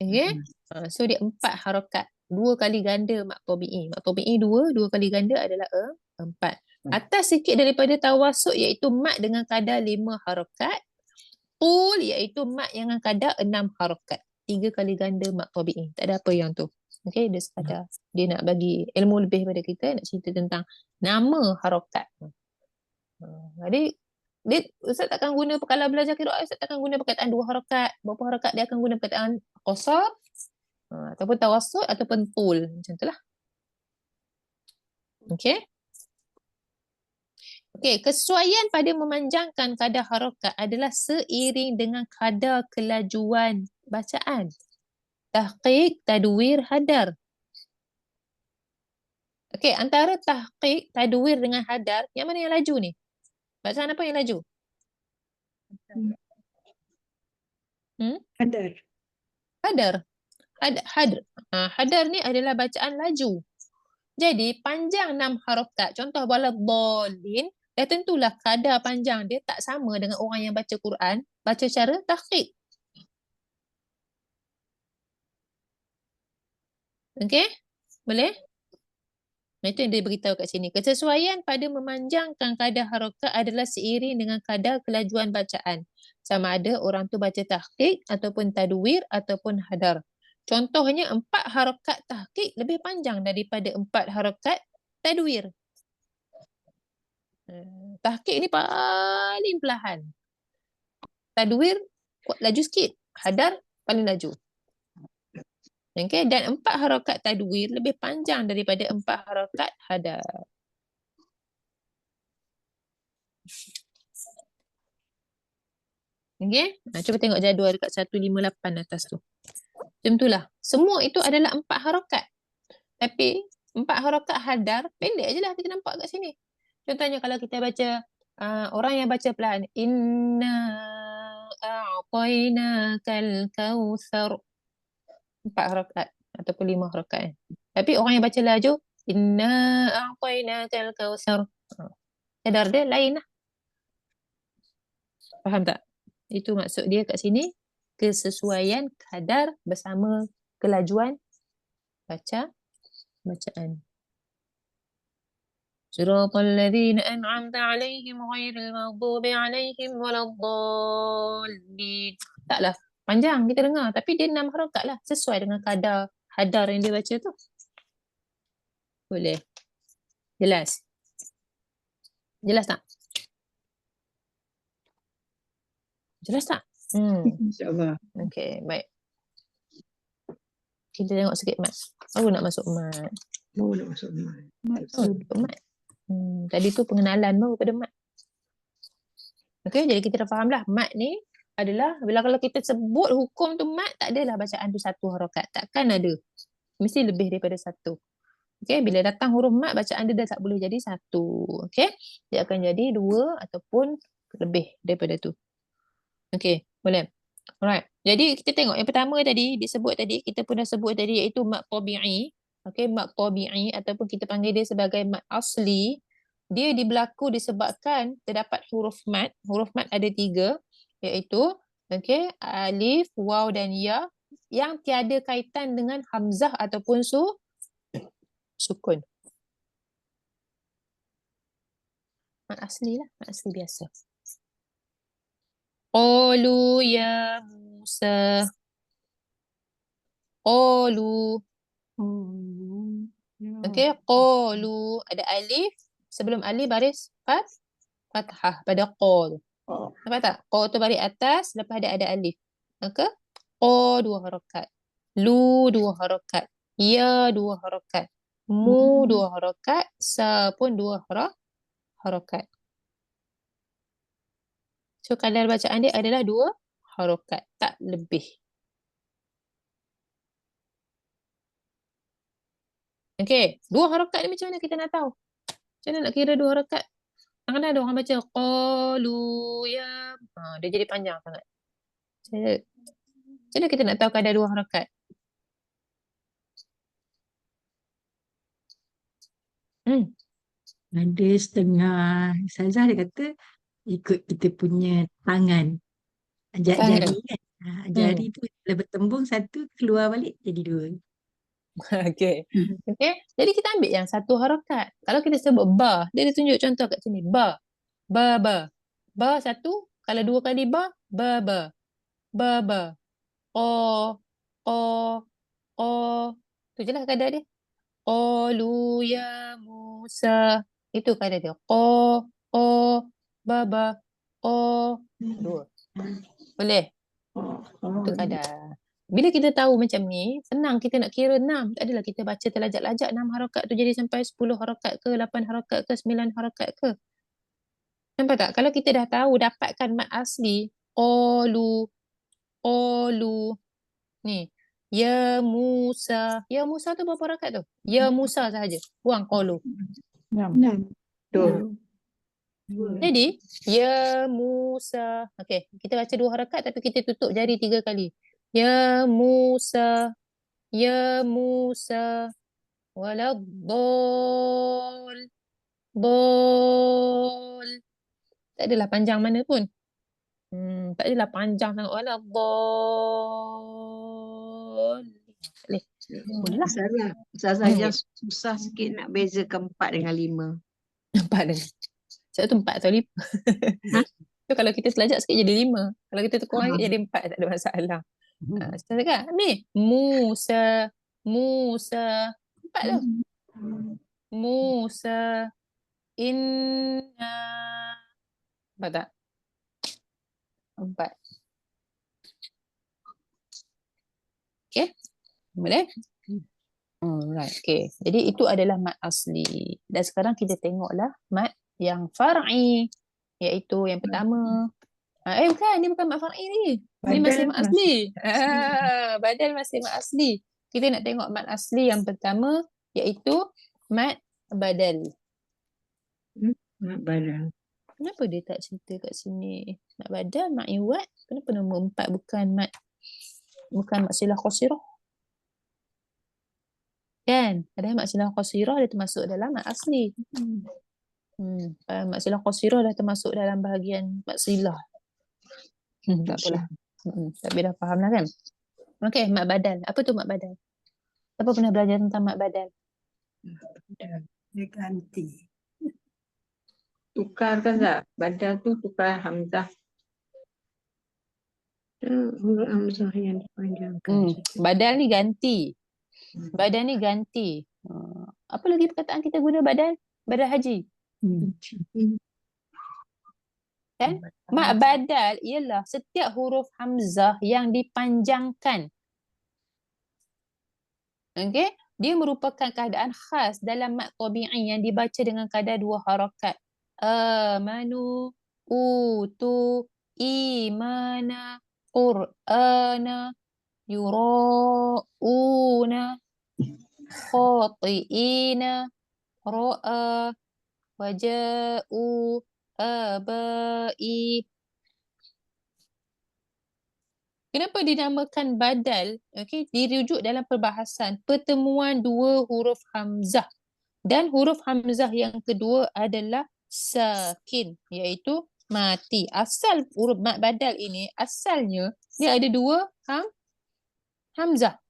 Okay. So dia 4 harakat. 2 kali ganda mat tabi'i. Mat tabi'i 2 kali ganda adalah 4. Atas sikit daripada tawassut iaitu mat dengan kadar 5 harakat. Tul iaitu mat dengan kadar 6 harakat. 3 kali ganda mat tabi'i. Tak ada apa yang tu. Okay, dia sekadar dia nak bagi ilmu lebih pada kita, nak cerita tentang nama harakat. Jadi Ustaz takkan guna, kalau belajar qiraat, Ustaz takkan guna perkataan 2 harakat. Berapa harakat dia akan guna perkataan qasar, ataupun tawassut, ataupun tul. Macam tu lah. Okay. Okay, kesesuaian pada memanjangkan kadar harakat adalah seiring dengan kadar kelajuan bacaan. Tahqiq, tadwir, hadar. Okay, antara tahqiq, tadwir dengan hadar, yang mana yang laju ni? Bacaan apa yang laju? Hadar. Hadar. Hadar ni adalah bacaan laju. Jadi panjang 6 harakat. Contoh wala dhalin, dah tentulah kadar panjang dia tak sama dengan orang yang baca Quran, baca cara tahqiq. Okey? Boleh? Itu yang dia beritahu kat sini. Kesesuaian pada memanjangkan kadar harakat adalah seiring dengan kadar kelajuan bacaan. Sama ada orang tu baca tahqiq ataupun tadwir ataupun hadar. Contohnya 4 harakat tahqiq lebih panjang daripada 4 harakat tadwir. Tahqiq ni paling perlahan. Tadwir laju sikit. Hadar paling laju. Okay? Dan 4 harakat tadwir lebih panjang daripada 4 harakat hadar. Okay? Cuba tengok jadual dekat 158 atas tu. Macam itulah. Semua itu adalah 4 harakat. Tapi 4 harakat hadar, pendek je lah kita nampak kat sini. Contohnya kalau kita baca, orang yang baca perlahan. Inna a'tainakal kautsar. 4 harakat ataupun 5 harakat. Tapi orang yang baca laju, inna a'tainakal kautsar. Kadar dia lain lah. Faham tak? Itu maksud dia kat sini. Kesesuaian kadar bersama kelajuan bacaan. Siratal ladzina an'amta 'alaihim ghairil maghdubi 'alaihim waladdallin. Taklah panjang kita dengar, tapi dia 6 harakat lah, sesuai dengan kadar hadar yang dia baca tu. Boleh. Jelas? Jelas tak? Jelas tak? InsyaAllah. Okey, baik. Kita tengok sikit mat. Baru nak masuk mat. Maksud. Mat. Tadi tu pengenalan baru pada mat. Okey, jadi kita dah faham lah. Mat ni adalah, bila kalau kita sebut hukum tu mat, tak adalah bacaan tu 1 harakat. Takkan ada. Mesti lebih daripada 1. Okey, bila datang huruf mat, bacaan dia dah tak boleh jadi 1. Okey, dia akan jadi 2 ataupun lebih daripada tu. Okey, boleh. Alright. Jadi kita tengok yang pertama tadi disebut tadi, kita pun dah sebut tadi, iaitu mat tabi'i. Okey, mat tabi'i ataupun kita panggil dia sebagai mat asli. Dia berlaku disebabkan terdapat huruf mat. Huruf mat ada 3, iaitu okey, alif, waw dan ya yang tiada kaitan dengan hamzah ataupun sukun. Mat asli lah, mat asli biasa. Qalu ya Musa. Qalu. Okey, qalu ada alif, sebelum alif baris fathah pada qa tu. Nampak tak? Qa tu baris atas, lepas ada alif. Maka qa 2 harakat. Lu 2 harakat. Ya 2 harakat. Mu 2 harakat. Sa pun 2 harakat. So kadar bacaan dia adalah 2 harakat, tak lebih. Okey, dua harakat ni macam mana kita nak tahu? Macam mana nak kira dua harakat? Kadang-kadang ada orang baca qalu ya. Dia jadi panjang sangat. Macam mana kita nak tahu kadar dua harakat? Ada setengah Ustazah dia kata ikut kita punya tangan. Tangan. Jari kan. Jari tu bila bertembung satu keluar balik jadi dua. Okey. Okey. Jadi kita ambil yang satu harakat. Kalau kita sebut ba, dia tunjuk contoh kat sini. Ba. Ba ba. Ba satu, kalau dua kali ba, ba ba. Ba ba. O o. Tu je lah kadar dia. Qalu ya Musa. Itu kadar dia. Ba ba. Dua. Boleh? Itu kadar. Bila kita tahu macam ni, senang kita nak kira 6. Tak adalah kita baca terlajak-lajak 6 harakat tu jadi sampai 10 harakat ke, 8 harakat ke, 9 harakat ke. Nampak tak? Kalau kita dah tahu dapatkan mat asli, qalu. Ni. Ya Musa. Ya Musa tu berapa harakat tu? Ya Musa sahaja. Buang qalu. 6. Betul. Jadi, ya Musa. Okey, kita baca 2 harakat tapi kita tutup jari 3 kali. Ya Musa. Ya Musa. Waladdall. Dol. Tak adalah panjang mana pun. Tak adalah panjang sangat. Waladdall. Boleh. Boleh lah. Ustazah yang susah sikit nak bezakan 4 dengan 5. 4 dah. Sebab tu 4 atau 5. Tu kalau kita selajak sikit jadi 5. Kalau kita kurang jadi 4, tak ada masalah. Saya cakap, ni Musa. 4 tu. Musa. Inna. Nampak tak? 4. Okay. Boleh? Alright. Okay. Jadi itu adalah mat asli. Dan sekarang kita tengoklah mat yang far'i. Iaitu yang pertama. Bukan. Ni bukan mat far'i ni. Ni masih mat asli. Badal masih mat asli. Kita nak tengok mat asli yang pertama. Iaitu mat badal. Mat badal. Kenapa dia tak cerita kat sini? Mat badal, mat iwad. Kenapa nombor 4 bukan mat silah qasirah? Kan? Padahal mat silah qasirah dia termasuk dalam mat asli. Mat silah qasirah dah termasuk dalam bahagian mat silah. Tak apalah. Tapi dah faham lah kan? Okey, mat badal. Apa tu mat badal? Siapa pernah belajar tentang mat badal? Dia ganti. Tukar kan tak? Badal tu tukar hamzah. Huruf hamzah yang dipanjangkan. Badal ni ganti. Badal ni ganti. Apa lagi perkataan kita guna badal? Badal haji. Kan? Mat badal ialah setiap huruf hamzah yang dipanjangkan. Okey? Dia merupakan keadaan khas dalam mat tabi'i yang dibaca dengan kadar 2 harakat. Amanu, utu, imana, qur'ana, yura'una, khati'ina, ra'a, waja'u, abai. Kenapa dinamakan badal? Okey, dirujuk dalam perbahasan pertemuan 2 huruf hamzah. Dan huruf hamzah yang kedua adalah sakin, iaitu mati. Asal huruf mat badal ini, asalnya dia ada 2 hamzah.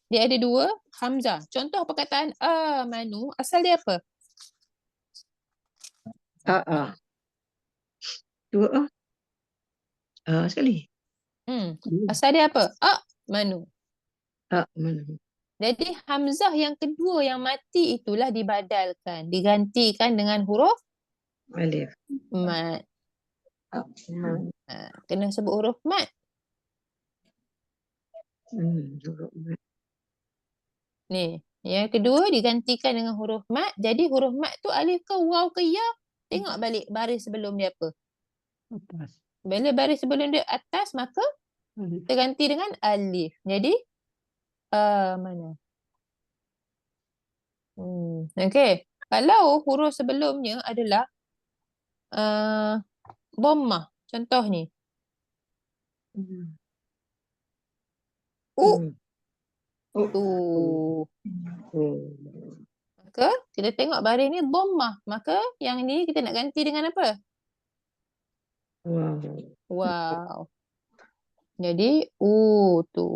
Dia ada 2 hamzah. Contoh perkataan amanu, asal dia apa? Dua sekali. Asal dia apa? Manu. Mana? Jadi hamzah yang kedua yang mati itulah dibadalkan, digantikan dengan huruf Alif. mat. Kena sebut huruf mat. Huruf mat. Ni, yang kedua digantikan dengan huruf mat. Jadi huruf mat tu alif ke waw ke ya? Tengok balik baris sebelum dia apa. Atas. Bila baris sebelum dia atas, maka Alif. terganti dengan alif. Jadi Mana? Okey. Kalau huruf sebelumnya adalah dhammah. Contoh ni. Tu. Maka kita tengok baris ni dhammah. Maka yang ni kita nak ganti dengan apa? Wow. Jadi tu.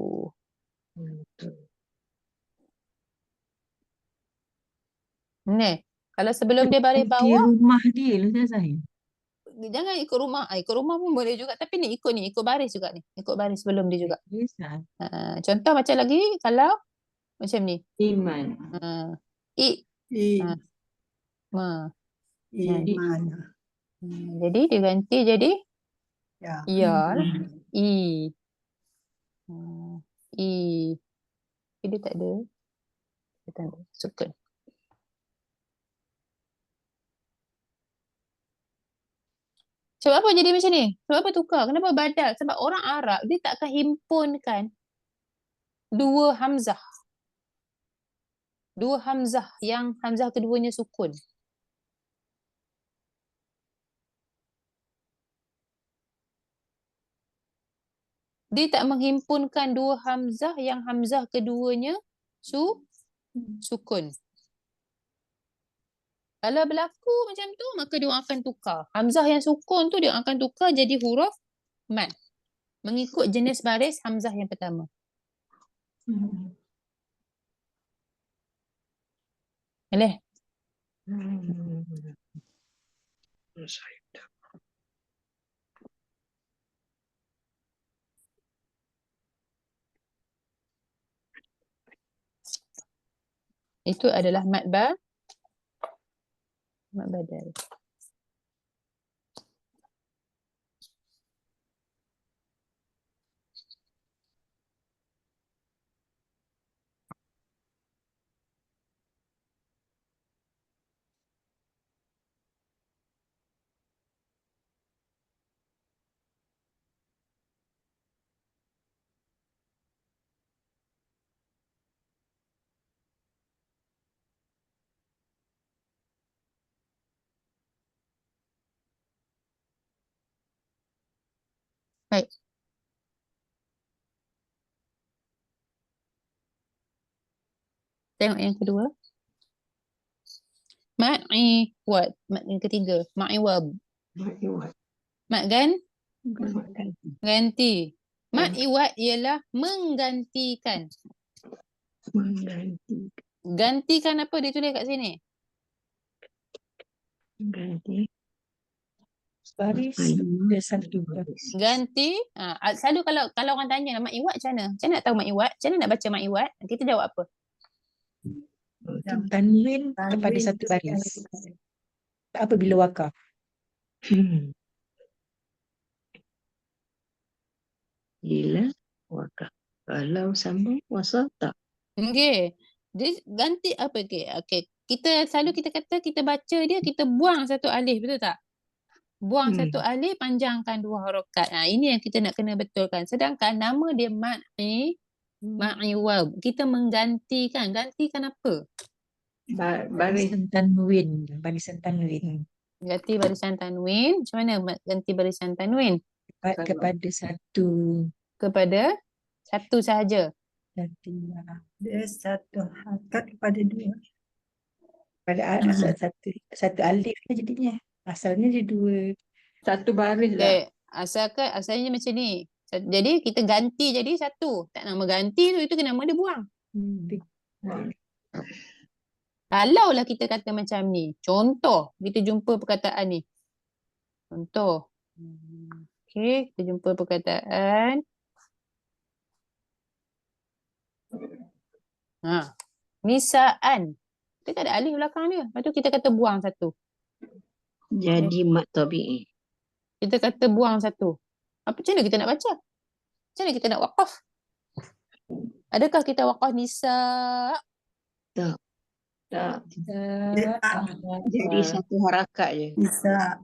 Ni. Kalau sebelum dia baris Ganti bawah, rumah dia lah Ustazah. jangan ikut rumah. Ikut rumah pun boleh juga. Tapi ni, ikut baris juga ni. Ikut baris sebelum dia juga. Yes, ah. Contoh macam lagi, kalau macam ni. Iman. I. I, Ma. iman. Jadi dia ganti jadi Ya. ya. I. I. Tapi dia tak ada. Dia tak ada. Sukun. Sebab apa jadi macam ni? Sebab apa tukar? Kenapa badal? Sebab orang Arab dia tak akan himpunkan dua hamzah. Dua hamzah yang hamzah keduanya sukun. Dia tak menghimpunkan dua hamzah yang hamzah keduanya sukun. Kalau berlaku macam tu, maka dia orang akan tukar. Hamzah yang sukun tu dia orang akan tukar jadi huruf mad. Mengikut jenis baris hamzah yang pertama. Boleh? Itu adalah mad badal. Baik. Tengok yang kedua. Ma'iwad. Mad yang ketiga. Ma'iwad. Mad ganti. Ma'iwad ialah menggantikan. Gantikan apa dia tulis kat sini? Baris dia satu. Ganti. Selalu kalau orang tanya ma'iwad macam mana? Macam mana nak tahu ma'iwad? Macam mana nak baca ma'iwad? Kita jawab apa? Tanwin kepada satu baris. Apabila wakaf. Bila wakaf. Kalau sambung wasal tak. Okey. Dia ganti apa ke? Okey. Kita kata kita baca dia, kita buang satu alif, betul tak? Buang satu alif, panjangkan dua harakat. Ini yang kita nak kena betulkan. Sedangkan nama dia ma'iwab. Kita menggantikan. Gantikan apa? Barisan tanwin. Ganti barisan tanwin. Macam mana ganti barisan tanwin? Kepada satu. Kepada satu sahaja. Dia satu harakat kepada dua. Pada satu alif lah jadinya. Asalnya dia dua. Satu baris lah. Asalnya macam ni. Jadi kita ganti jadi satu. Tak nama ganti tu, itu nama dia buang. Kalaulah kita kata macam ni. Contoh, kita jumpa perkataan ni. Contoh. Okey, kita jumpa perkataan. Nisaan. Kita tak ada alif belakang dia. Lepas tu kita kata buang satu. Jadi mat tabi'i. Kita kata buang satu. Macam mana kita nak baca? Macam mana kita nak wakaf? Adakah kita wakaf nisa? Tak. Jadi satu harakat je. Nisa.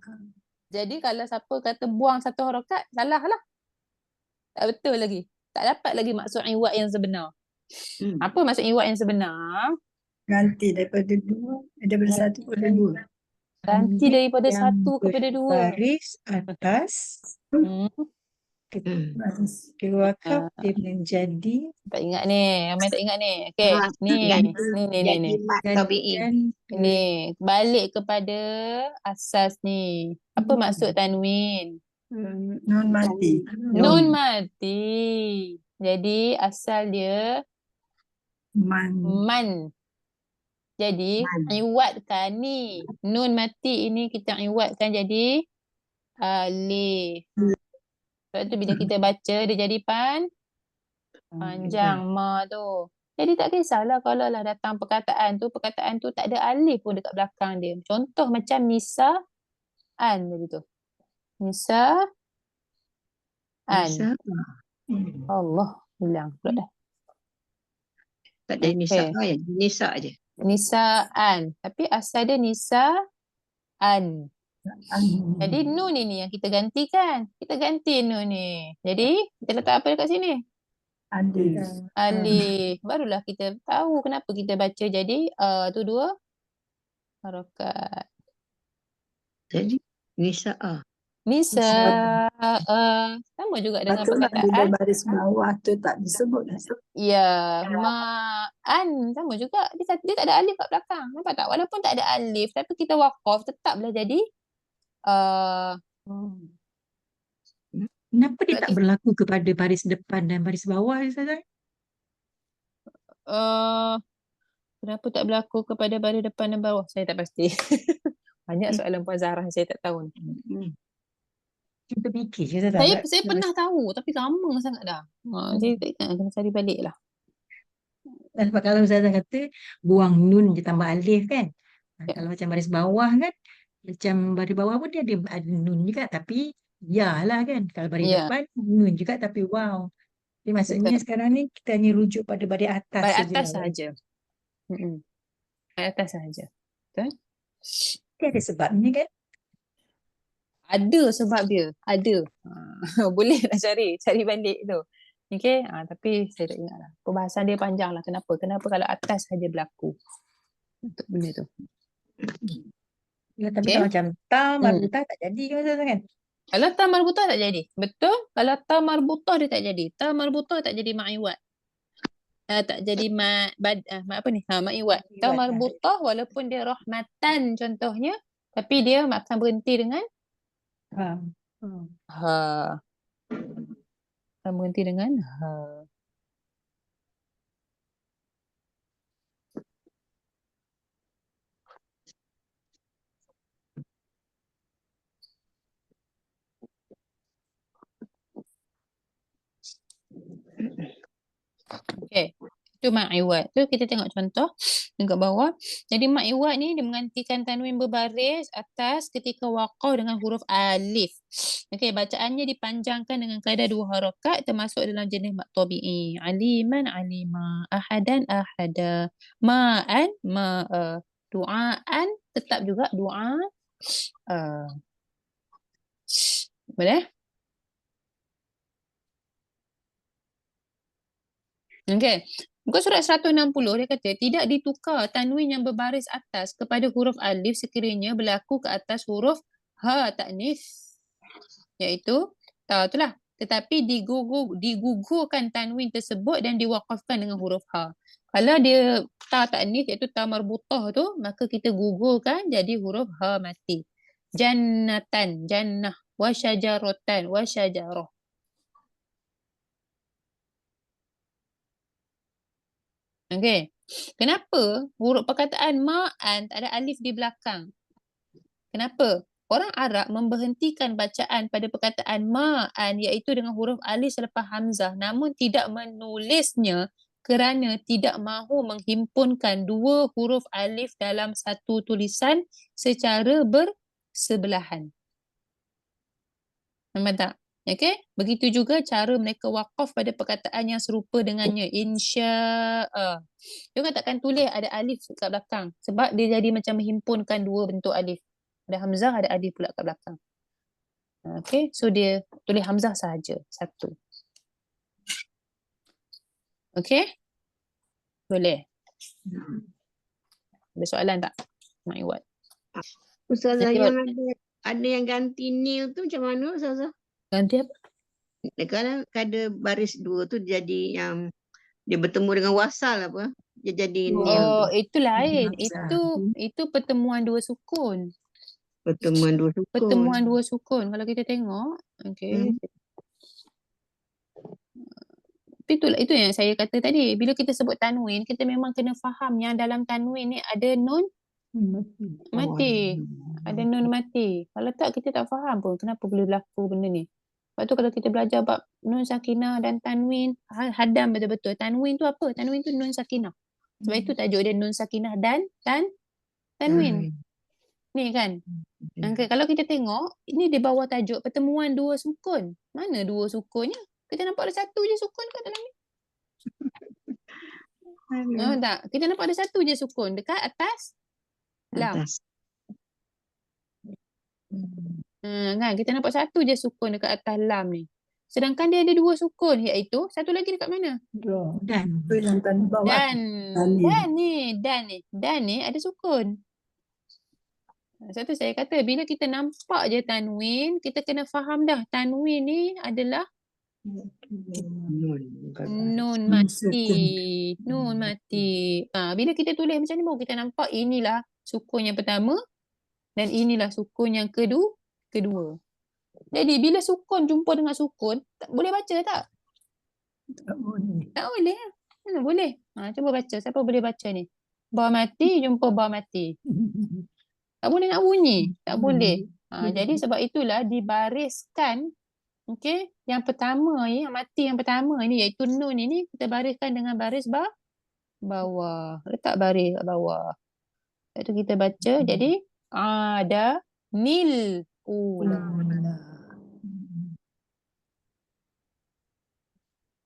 Jadi kalau siapa kata buang satu harakat, salah lah. Tak betul lagi. Tak dapat lagi maksud iwad yang sebenar. Apa maksud iwad yang sebenar? Ganti daripada satu kepada dua. Ganti Ambil daripada yang satu kepada dua. berbaris atas Hmm. Baris. dua Ah, cup dia menjadi tak ingat ni. Ramai tak ingat ni. Okey, ni. Ni. Jadi mat tabi'i. gantikan Ni, balik kepada asas ni. Apa maksud tanwin? Non mati. Nun mati. Jadi asal dia Man. man. Jadi iwadkan ni. Nun mati ini kita iwadkan jadi alif. Sebab tu bila kita baca dia jadi panjang ma tu. Jadi tak kisahlah kalau lah datang perkataan tu tak ada alif pun dekat belakang dia. Contoh macam Nisa an tadi tu. Nisa an. Nisa. Allah, hilang pula dah. Tak ada Nisa Okey. ya. Nisa je. Nisa an. Tapi asal dia Nisa an. Jadi nun ini yang kita gantikan. Kita ganti nun ni. Jadi kita letak apa dekat sini? Alif. Alif. Barulah kita tahu kenapa kita baca jadi tu dua harakat. Jadi Nisa A. Nisa sama juga dengan Patutlah bila perkataan baris bawah tu tak disebut. ya ma'an sama juga dia tak ada alif kat belakang. Nampak tak? Walaupun tak ada alif tapi kita waqaf tetaplah jadi kenapa dia tak Berarti- berlaku kepada baris depan dan baris bawah Ustazah? kenapa tak berlaku kepada baris depan dan bawah? Saya tak pasti. Banyak soalan Puan Zahra yang saya tak tahu ni. Kita fikir je Ustazah. Saya pernah tahu tapi lama sangat dah. Jadi tak ingat, kena cari balik lah. Dan sebab kalau Ustazah kata buang nun je tambah alif kan. Ya. Kalau macam baris bawah kan, macam baris bawah pun dia ada nun juga tapi ya lah kan. Kalau baris Ya. depan nun juga tapi wow. Jadi maksudnya sekarang ni kita hanya rujuk pada baris atas Baris saja. atas sahaja. Baris atas sahaja. Betul? Dia ada sebabnya kan. Ada sebab dia. Ada. Boleh lah cari balik tu. Okay. Tapi saya tak ingat lah. Perbahasan dia panjang lah. Kenapa kalau atas saja berlaku. Untuk benda tu. Ya, tapi Okay. kalau macam ta marbutah tak jadi kan Ustazah kan. Kalau ta marbutah tak jadi. Betul. Kalau ta marbutah dia tak jadi. Ta marbutah tak jadi ma'iwat. Tak jadi apa ni? Ma'iwat. Ta marbutah walaupun dia rahmatan contohnya. Tapi dia akan berhenti dengan ha. Akan berhenti dengan ha. Okay. Itu ma'iwat. Tu kita tengok contoh dekat bawah. Jadi ma'iwat ni dia menggantikan tanwin berbaris atas ketika waqaf dengan huruf alif. Okey, bacaannya dipanjangkan dengan kadar 2 harakat termasuk dalam jenis mat tabi'i. Aliman alima, ahadan ahada, ma'an ma'a, du'aan tetap juga du'a. Boleh? Okey. Muka surat 160 dia kata tidak ditukar tanwin yang berbaris atas kepada huruf alif sekiranya berlaku ke atas huruf ha ta'nis. Iaitu itulah. Tetapi digugurkan tanwin tersebut dan diwaqafkan dengan huruf ha. Kalau dia ta ta'nis iaitu ta marbutah tu maka kita gugurkan jadi huruf ha mati. Jannatan, jannah, wa syajaratan, wa syajarah. Okey. Kenapa huruf perkataan ma'an tak ada alif di belakang? Kenapa? Orang Arab memberhentikan bacaan pada perkataan ma'an iaitu dengan huruf alif selepas hamzah namun tidak menulisnya kerana tidak mahu menghimpunkan dua huruf alif dalam satu tulisan secara bersebelahan. Nampak tak? Okey, begitu juga cara mereka waqaf pada perkataan yang serupa dengannya. Insya'a. Dia takkan tulis ada alif kat belakang sebab dia jadi macam menghimpunkan dua bentuk alif. Ada hamzah, ada alif pula kat belakang. Okey, so dia tulis hamzah sahaja, satu. Okey? Boleh. Ada soalan tak? Mak Iwat. Ustazah Nanti yang ada yang ganti nil tu macam mana Ustazah? ganti apa? Kadang ada baris 2 tu jadi yang dia bertemu dengan wasal apa? Dia jadi nil tu. Oh, itu lain. Hamzah. Itu pertemuan dua sukun. Pertemuan 2 sukun. Pertemuan dua sukun. Kalau kita tengok, okey. Tapi itu yang saya kata tadi. Bila kita sebut tanwin, kita memang kena faham yang dalam tanwin ni ada nun mati. Ada nun mati. Kalau tak, kita tak faham pun kenapa boleh berlaku benda ni. Sebab tu kalau kita belajar bab nun sakinah dan tanwin, hadam betul-betul. Tanwin tu apa? Tanwin tu nun sakinah. Sebab itu tajuk dia nun sakinah dan tanwin. Ni kan. Kalau kita tengok, ini di bawah tajuk pertemuan dua sukun. Mana dua sukunnya? Kita nampak ada satu je sukun kat dalam ni. Tak? Kita nampak ada satu je sukun dekat atas lam. Kan? Kita nampak satu je sukun dekat atas lam ni. Sedangkan dia ada dua sukun, iaitu satu lagi dekat mana? Dan. Bilangan bawah. Dan ni ada sukun. Satu saya kata bila kita nampak je tanwin, kita kena faham dah tanwin ni adalah nun mati. Nun mati. Bila kita tulis macam ni baru kita nampak inilah sukun yang pertama dan inilah sukun yang kedua. Jadi bila sukun jumpa dengan sukun, boleh baca tak? Tak boleh. Tak boleh. Mana boleh? Cuba baca. Siapa boleh baca ni? Ba mati jumpa ba mati. Tak boleh nak bunyi. Tak boleh. Jadi sebab itulah dibariskan. Okey. Yang pertama ni, yang mati yang pertama ni iaitu nun ini kita bariskan dengan baris bawah. Letak baris kat bawah. Lepas tu kita baca. Jadi ada nil ula.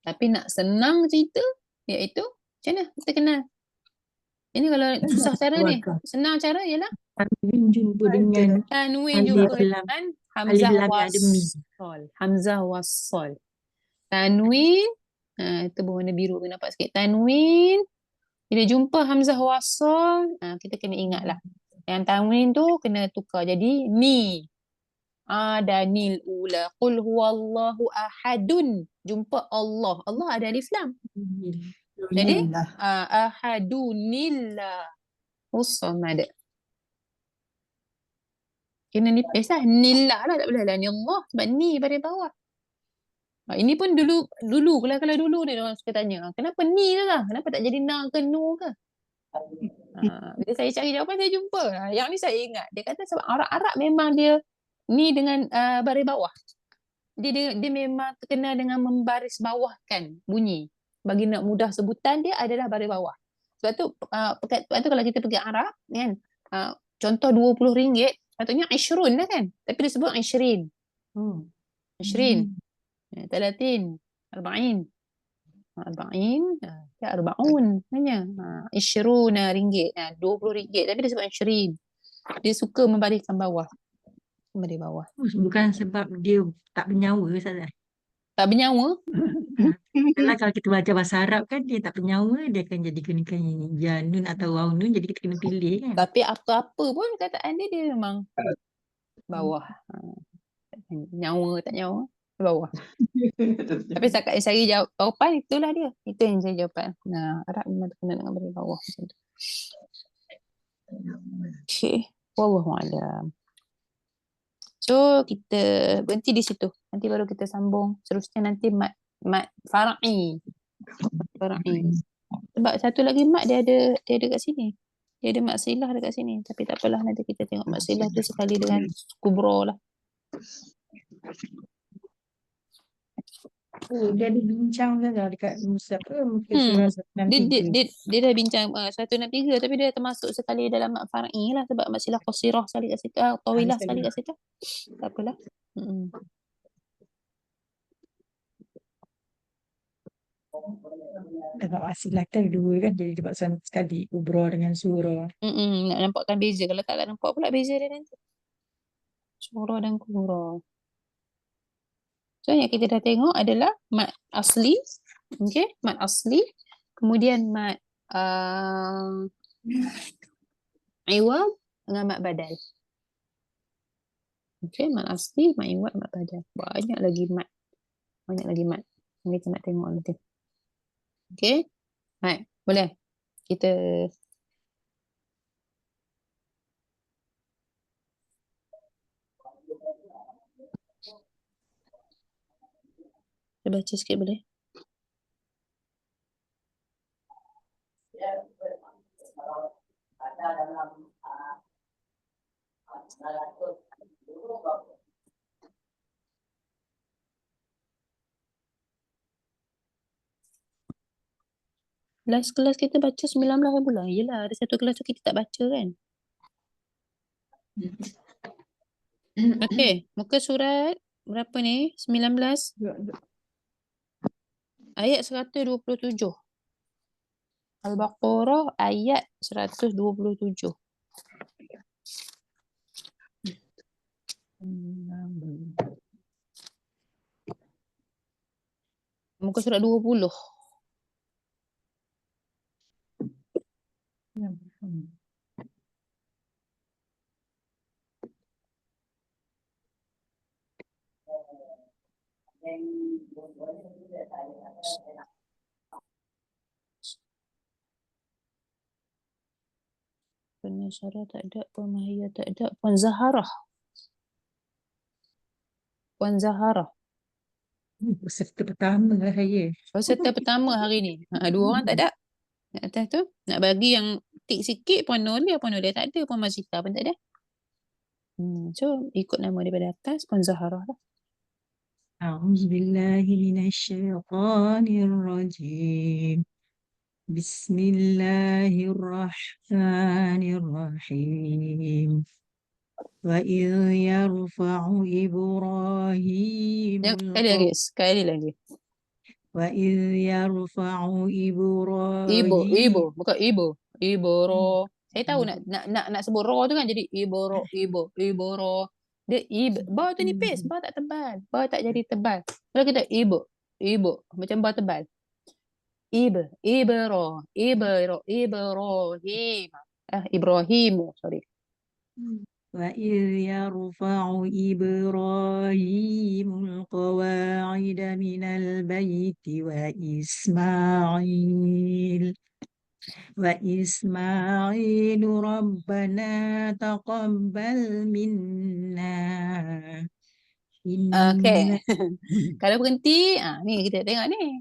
Tapi nak senang cerita iaitu macam mana kita kenal? Ini kalau susah cara ni. Senang cara ialah Tanwin jumpa dengan tanwin alif jumpa lam. dengan Alif hamzah lam yang ada mim. wassal. Hamzah wassal. Tanwin, itu berwarna biru nampak sikit. Tanwin, bila jumpa hamzah wassal, kita kena ingatlah. Yang tanwin tu kena tukar jadi ni. Ada nil ula. Qul huwallahu ahadun. Jumpa Allah. Allah ada alif lam. Jadi ahadunillah ussamad. Kena nipis lah. Nillah lah. Tak boleh lah. Ni Allah. Sebab ni pada bawah. Ini pun dulu kalau dulu dia orang suka tanya. Kenapa ni lah? Kenapa tak jadi na ke nu ke? Bila saya cari jawapan saya jumpa. Yang ni saya ingat. Dia kata sebab Arab memang dia ni dengan baris bawah. Dia memang terkenal dengan membaris bawahkan bunyi. Bagi nak mudah sebutan dia adalah baris bawah. Sebab tu kalau kita pergi Arab kan, contoh RM20 patutnya 20 lah kan, tapi dia sebut 20. 20 30 40 ya 40 sebenarnya. RM20 RM20 tapi dia sebut 20. Dia suka membariskan bawah. Baris bawah. Bukan sebab dia tak bernyawa saja. Tak bernyawa. Kalau kita baca bahasa Arab kan dia tak bernyawa, dia akan jadi gunakan ya nun atau waw nun, jadi kita kena pilih kan. Tapi apa-apa pun kataan dia memang bawah. Nyawa tak nyawa bawah. Tapi setakat saya jawab jawapan itulah dia. Itu yang saya jawapan. Arab memang terkenal dengan baris bawah macam tu. Okey. Wallahualam. So kita berhenti di situ. Nanti baru kita sambung. Seterusnya nanti mat far'i. Sebab satu lagi mat dia ada kat sini. Dia ada mat silah dekat sini. Tapi tak apalah, nanti kita tengok mat silah tu sekali dengan kubra lah. Dia ada bincang kan dekat Musa ke mungkin surah 163. Dia dah bincang 163 tapi dia termasuk sekali dalam mat far'i lah sebab mat silah qasirah sekali kat situ, tawilah sekali kat situ. Tak apalah. Dapat wasilah kan dua kan, jadi dapat sekali kubra dengan surah. Nak nampakkan beza. Kalau tak nampak pula beza dia nanti. Surah dan kubra. So yang kita dah tengok adalah mat asli. Okey, mat asli. Kemudian mat iwad dengan mat badal. Okey, mat asli, mat iwad, mat badal. Banyak lagi mat. Banyak lagi mat. Ini kita nak tengok nanti. Okey. Baik, boleh. Kita baca sikit boleh? Last kelas kita baca 19 bulan. Yelah, ada satu kelas tu kita tak baca kan? Okey, muka surat berapa ni? 19 ayat 127. Al-Baqarah ayat 127. Muka surat 20. Penasyarah tak ada, Pemahiyah tak ada, Puan Zaharah. Puan Zaharah. Peserta pertama lah saya. Peserta pertama hari ni. Dua orang tak ada. Kat atas tu. Nak bagi yang tik sikit, Puan Nolia tak ada, Puan Mazita pun tak ada. So, ikut nama daripada atas, Puan Zaharah lah. A'udzubillahi minasyaitonirrajim. Bismillahirrahmanirrahim. Wa idh yarfa'u Ibrahimul Sekali lagi. Wa idh yarfa'u Ibu, bukan ibu. Ibro. Saya tahu nak sebut ro tu kan, jadi ibro. Dia ba tu nipis, ba tak tebal. Ba tak jadi tebal. Kalau kita ibu, macam ba tebal. Ibrahim. Sorry. Wa idh yarfa'u Ibrahimul qawa'ida minal baiti wa Ismail Rabbana taqabbal minna. Okay. Kalau berhenti, ni kita tengok ni.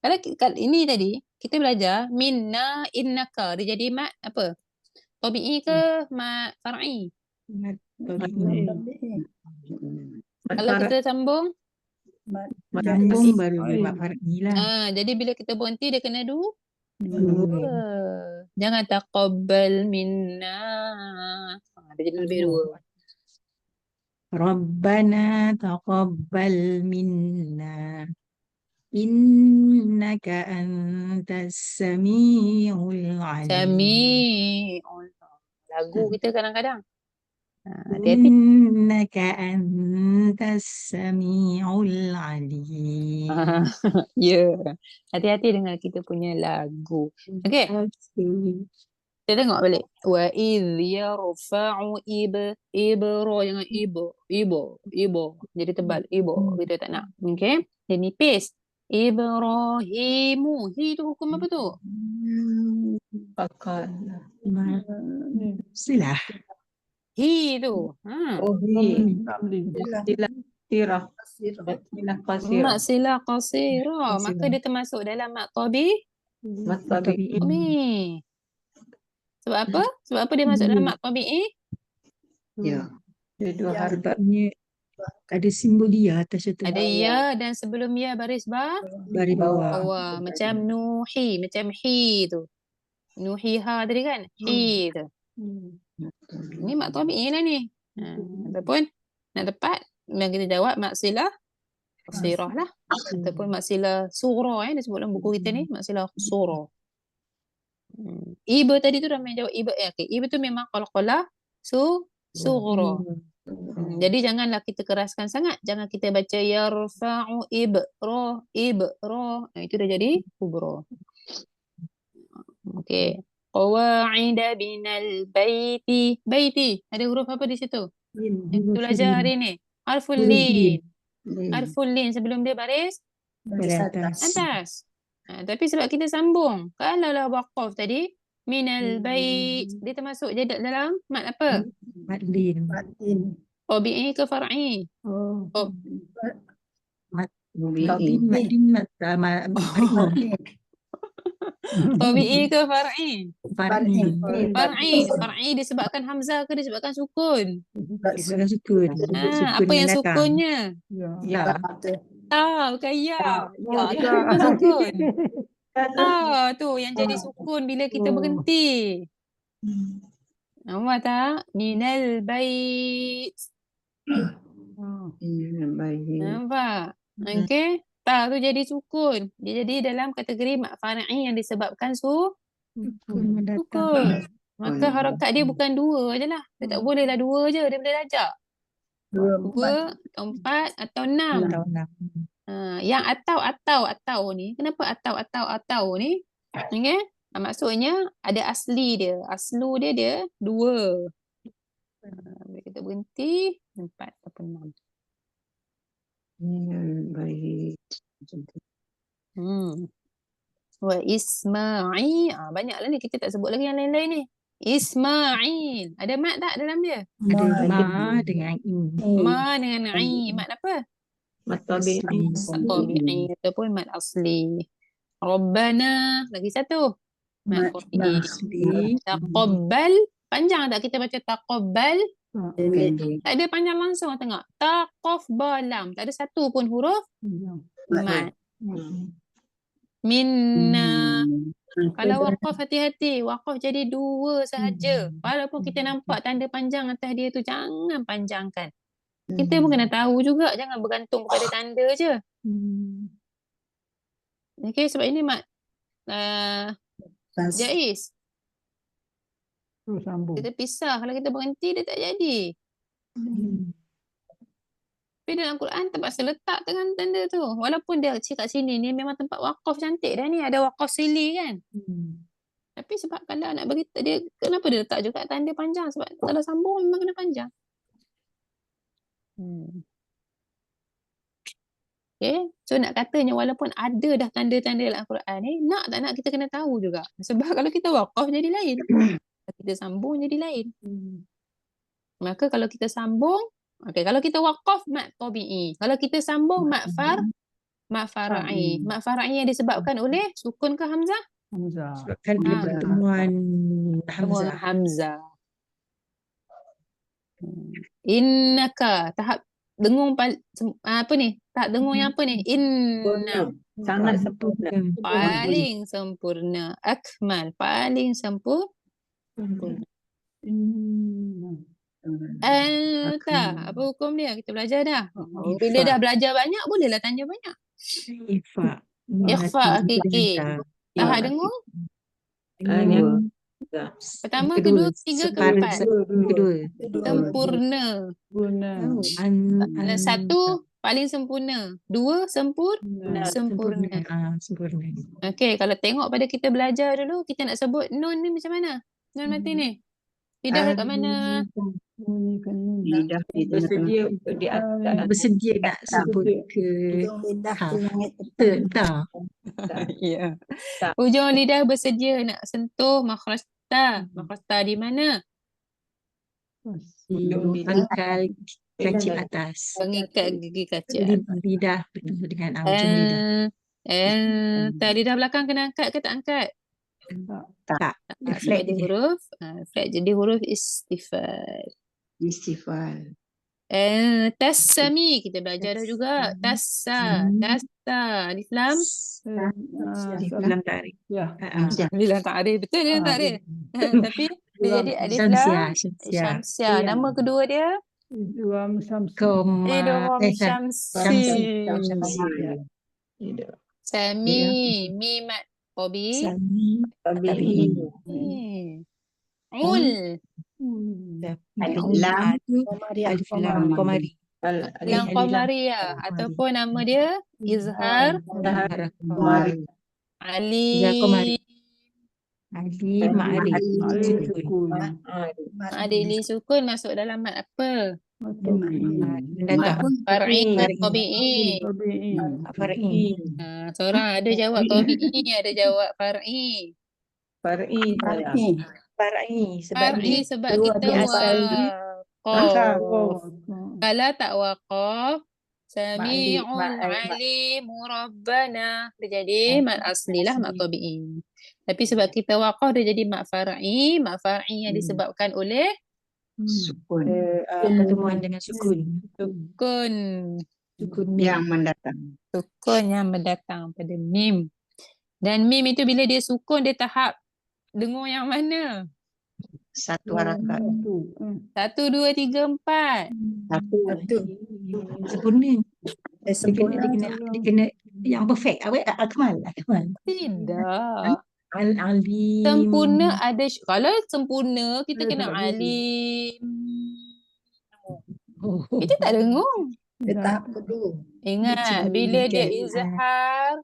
Kalau ini tadi, kita belajar minna innaka. Dia jadi mat apa? Tabi'i ke mat far'i? Kalau kita sambung? Sambung baru mat far'i lah. Jadi bila kita berhenti, dia kena dua. Jangan taqabbal minna. Dia jadi lebih dua. Rabbana taqabbal minna. Innaka antas sami'ul alim. Sami'ul. Lagu kita kadang-kadang. Hati-hati. Innaka antas sami'ul alim. Ya. Hati-hati dengan kita punya lagu. Okey. Kita tengok balik. Wa idh yarfa'u ibro, jangan ibo. Jadi tebal. Ibo. Kita tak nak. Okey. Dia nipis. Ibrahimu. Hi tu hukum apa tu? Pakar. Silah. Hi tu. Mak silah qasirah. Maka dia termasuk dalam mak tabi. Sebab apa? Sebab apa dia masuk dalam mak tabi'i? Ya. Dia dua harf. Sebabnya ada simbol dia atas itu. Ada ya dan sebelum ya baris Dari bawah. bawah. Macam nuhi, macam hi tu. Nuhiha tadi kan? Hi tu. Ni mak tabi'i lah ni. Ataupun nak tepat, yang kita jawab mak silah qasirah lah. Ataupun mak silah surah dia sebut dalam buku kita ni, mak silah surah. Iba tadi tu dah main jawab iba. Okay. Iba tu memang qalqalah sughra. Jadi janganlah kita keraskan sangat. Jangan kita baca yarfa'u ibra. Itu dah jadi kubra. Okey. Qawa'ida binal baiti. Baiti. Ada huruf apa di situ? Yang kita belajar hari ni. Harful lin. Harful lin sebelum dia baris Baris atas. atas. Tapi sebab kita sambung. Kalau lah waqaf tadi, minal bait. Dia termasuk je dalam mat apa? Madlin. Batin. Tabi'i ke far'i? Oh. Oh. Madlin, Madlin, Madlin. Tabi'i ke far'i? Farni. Far'i disebabkan hamzah ke disebabkan sukun? Disebabkan sukun. Sukun Apa yang datang. sukunnya? Ya. Ta, bukan ya. Ya tu bukan sukun. Ta tu yang jadi sukun bila kita berhenti. Nampak tak? Minal bait. Nampak? Okey. Ta tu jadi sukun. Dia jadi dalam kategori mat far'i yang disebabkan Sukun datang. sukun. Maka harakat dia bukan dua je lah. Dia tak boleh lah dua je. Dia boleh lajak. Dua, Dua, atau empat, atau enam. Tahun 6. Yang atau ni. Kenapa atau ni? Okay? Maksudnya ada asli dia. Aslu dia dua. Bila kita berhenti, empat ataupun enam. Wa Ismail. Banyaklah ni. Kita tak sebut lagi yang lain-lain ni. Ismail. Ada mat tak dalam dia? Ada ma dengan i. Ma dengan i. Mat apa? Mat tabi'i ataupun mat asli. Rabbana. Lagi satu. Mat tabi'i. Taqabbal. Panjang tak kita baca taqabbal? Tak ada panjang langsung tengok. Taqaf balam. Tak ada satu pun huruf mat. Minna. Kalau waqaf hati-hati. Waqaf jadi dua sahaja. Walaupun kita nampak tanda panjang atas dia tu, jangan panjangkan. Kita pun kena tahu juga. Jangan bergantung kepada tanda je. Okey, sebab ini mat jaiz. Kita pisah. Kalau kita berhenti, dia tak jadi. Tapi dalam Quran terpaksa letak dengan tanda tu. Walaupun dia kat sini ni memang tempat waqaf cantik dah ni. Ada waqaf sili kan. Tapi sebab kalau nak beritahu dia, kenapa dia letak juga tanda panjang? Sebab kalau sambung memang kena panjang. Okay. So nak katanya walaupun ada dah tanda-tanda dalam Quran ni, nak tak nak kita kena tahu juga. Sebab kalau kita waqaf jadi lain. Kalau kita sambung jadi lain. Maka kalau kita sambung, okay, kalau kita waqaf mat tabi'i. Kalau kita sambung mat far'i. Mat far'i yang disebabkan oleh sukun ke hamzah? Sebabkan dia pertemuan hamzah. Innaka. Tahap dengung apa ni? Tahap dengung yang apa ni? Inna. Sangat sempurna. Paling sempurna. Akmal. Paling sempurna. Anta. Apa hukum dia? Kita belajar dah. Bila dah belajar banyak, bolehlah tanya banyak. Ikhfa hakiki. Tahap dengung? Pertama, kedua, tiga, keempat. Kedua. Sempurna. Satu, paling sempurna. Dua, sempurna. Okey, kalau tengok pada kita belajar dulu, kita nak sebut nun ni macam mana? Nun mati ni. Lidah kat mana? Lidah bersedia untuk di atas. Bersedia nak sebut ke Lidah Ha. ke langit. tak. Ya. Hujung lidah bersedia nak sentuh makhraj ta. Makhraj ta di mana? Pangkal kaki atas. Pengikat gigi kaca atas. Lidah bertemu dengan ujung lidah. Tak, lidah belakang kena angkat ke tak angkat? Tak. Flat jadi huruf. Flat jadi huruf istifal. Tassami kita belajar dah juga. Tassa. Alif lam. Dalam tarik. Bilang tak ada. Betul dia tak ada. Tapi dia jadi alif lam. Syamsia. Nama kedua dia? Idgham Syamsi. Sami. Mimat. Tobi. Ul. Alif lam Qamari. Yang Qamaria ataupun nama dia Izhar Ali. Alif, ma'arif, Ma'arif. sukun. Ma'adil li sukun masuk dalam mat apa? Mendatang. Far'i ke Far'i. tabi'i? Far'i. Seorang ada jawab tabi'i, ada jawab far'i. Far'i saya. Far'i. Sebab Far'i dia sebab dia kita asal waqaf. Kalau tak waqaf, Sami'un Ma'arif. alim Rabbana. Dia jadi mat asli lah, mat tabi'i. Tapi sebab kita waqaf, dia jadi mat far'i. Mat far'i yang disebabkan oleh Sukun pertemuan dengan sukun. sukun. Sukun mim. yang mendatang. Sukun yang mendatang pada mim. Dan mim itu bila dia sukun, dia tahap dengung yang mana? Satu harakat. 1, 2, 3, 4. Satu. Sempurna. Dia Sempurna. kena yang perfect. Akmal. Tidak. Alim. Sempurna ada, kalau sempurna kita kena alim. Kita tak dengung. Dia tahap kedua. Ingat, bila dia izhar,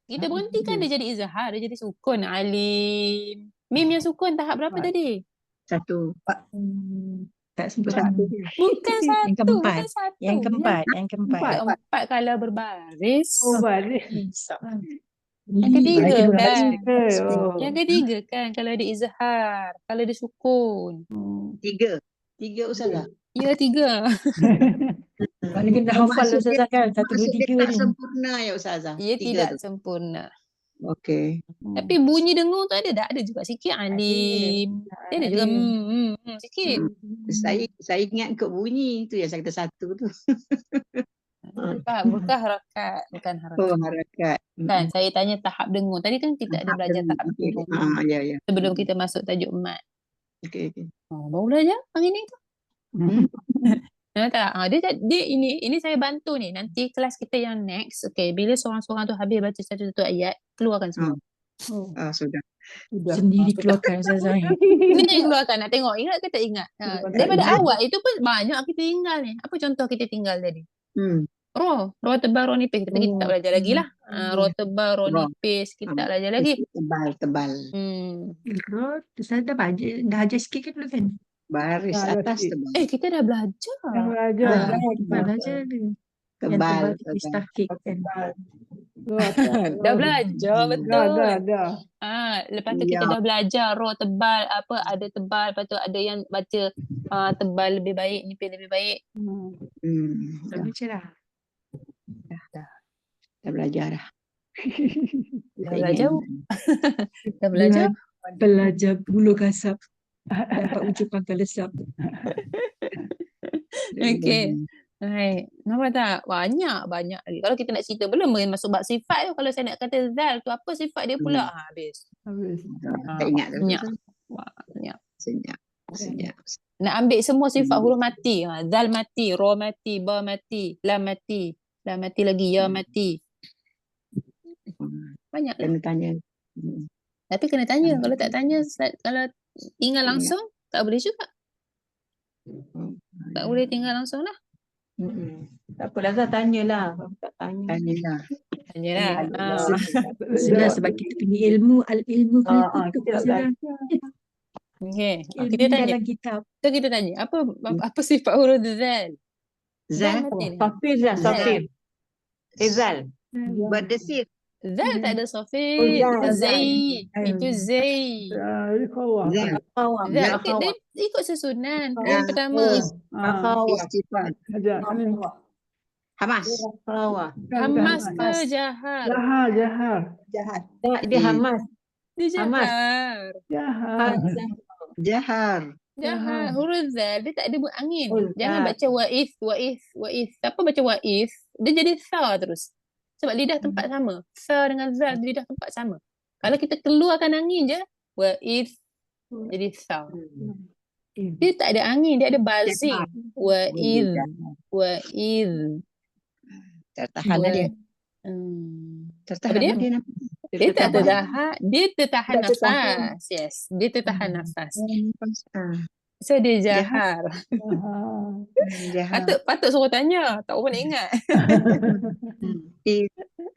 kita berhentikan dia jadi izhar, dia jadi sukun, alim. Mim yang sukun tahap berapa tadi? Satu. Tak sempurna. Bukan Yang satu, keempat. bukan satu. Yang keempat. Keempat kalau berbaris. Yang Yang ketiga kan? Oh. Yang ketiga kan kalau dia izhar, kalau dia sukun. Tiga. Tiga Ustazah. Ya, 3. Kalau kita hafal Ustazah kan. 1, 2, Maksud dia 3 tak ni. sempurna ya Ustazah. Ia Tiga tidak tu. sempurna. Okey. Tapi bunyi dengung tu ada tak? Ada juga sikit alim. Dia ada juga sikit. Saya ingat ikut bunyi tu yang saya kata satu tu. Bukan harakat. Bukan harakat. Oh, harakat. Kan saya tanya tahap dengung. Tadi kan kita ada belajar tahap dengung. Ya. Sebelum kita masuk tajuk mat. Okey. Baru belajar hari ni tu. Nampak tak? Dia ini saya bantu ni. Nanti kelas kita yang next. Okay, bila seorang-seorang tu habis baca satu-satu ayat, keluarkan semua. Sudah. Sendiri keluarkan Ustazah. Ini yang keluarkan. Nak tengok ingat ke tak ingat? Daripada awal itu pun banyak kita tinggal ni. Apa contoh kita tinggal tadi? Roh tebal, roh nipis. Tapi kita tak belajar lagi lah. Roh tebal, roh nipis. Kita tak belajar lagi. Tebal. Ustazah dah ajar sikit kan dulu kan? Baris atas tebal. Kita dah belajar. Belajar dia. Tebal. Yang tahqiq kan. Dah belajar betul. Dah. Lepas tu kita dah belajar roh tebal, apa ada tebal, lepas tu ada yang baca tebal lebih baik, nipis lebih baik. Dah belajar dah. Dah belajar dah. Dah belajar. Dah belajar. Belajar bulu kasap. Dapat ucapan kalesap. Okey. Hai, nampak tak? Banyak lagi. Kalau kita nak cerita belum masuk bab sifat tu. Kalau saya nak kata zal tu apa sifat dia pula? Habis. Tak ingat tu. Banyak. Senyap. Nak ambil semua sifat huruf mati. Zal mati, ra mati, ba mati, lam mati. Lam mati lagi, ya mati. Banyak lah. Kena tanya. Tapi kena tanya. Kalau tak tanya, kalau tinggal langsung, tak boleh juga. Tak boleh tinggal langsung lah. Tak apa Lazah tanyalah. Tak tanya. Tanyalah. Sudah sebab kita punya ilmu, al-ilmu Kita tak Okey. ilmu Kita tanya. dalam kitab. So kita tanya. Apa sifat huruf zal? Zal. mati ni. Safir. Izal. Berdesir. Zal tak ada sofir. Itu zai. Itu zai. Zal. Zal. Okey, dia ikut susunan. Yang pertama. Istifad. Hamas. Hamas ke jahar? Jahat. Dia Hamas. Dia jahar. Jahar. Huruf zal dia tak ada angin. Oh, Jangan baca wa'ith. Siapa baca wa'ith, dia jadi tha terus. Sebab lidah tempat sama. Tha dengan zal lidah tempat sama. Kalau kita keluarkan angin je, wa'ith jadi tha. Dia tak ada angin, dia ada buzzing. Wa'ith. Tertahan lah dia. Tertahan Apa dia? lah dia. Dia tak tertahan. Dia tertahan nafas. Yes. Dia tertahan nafas. So dia jahar. Jahar. Patut suruh tanya. Tak apa nak ingat.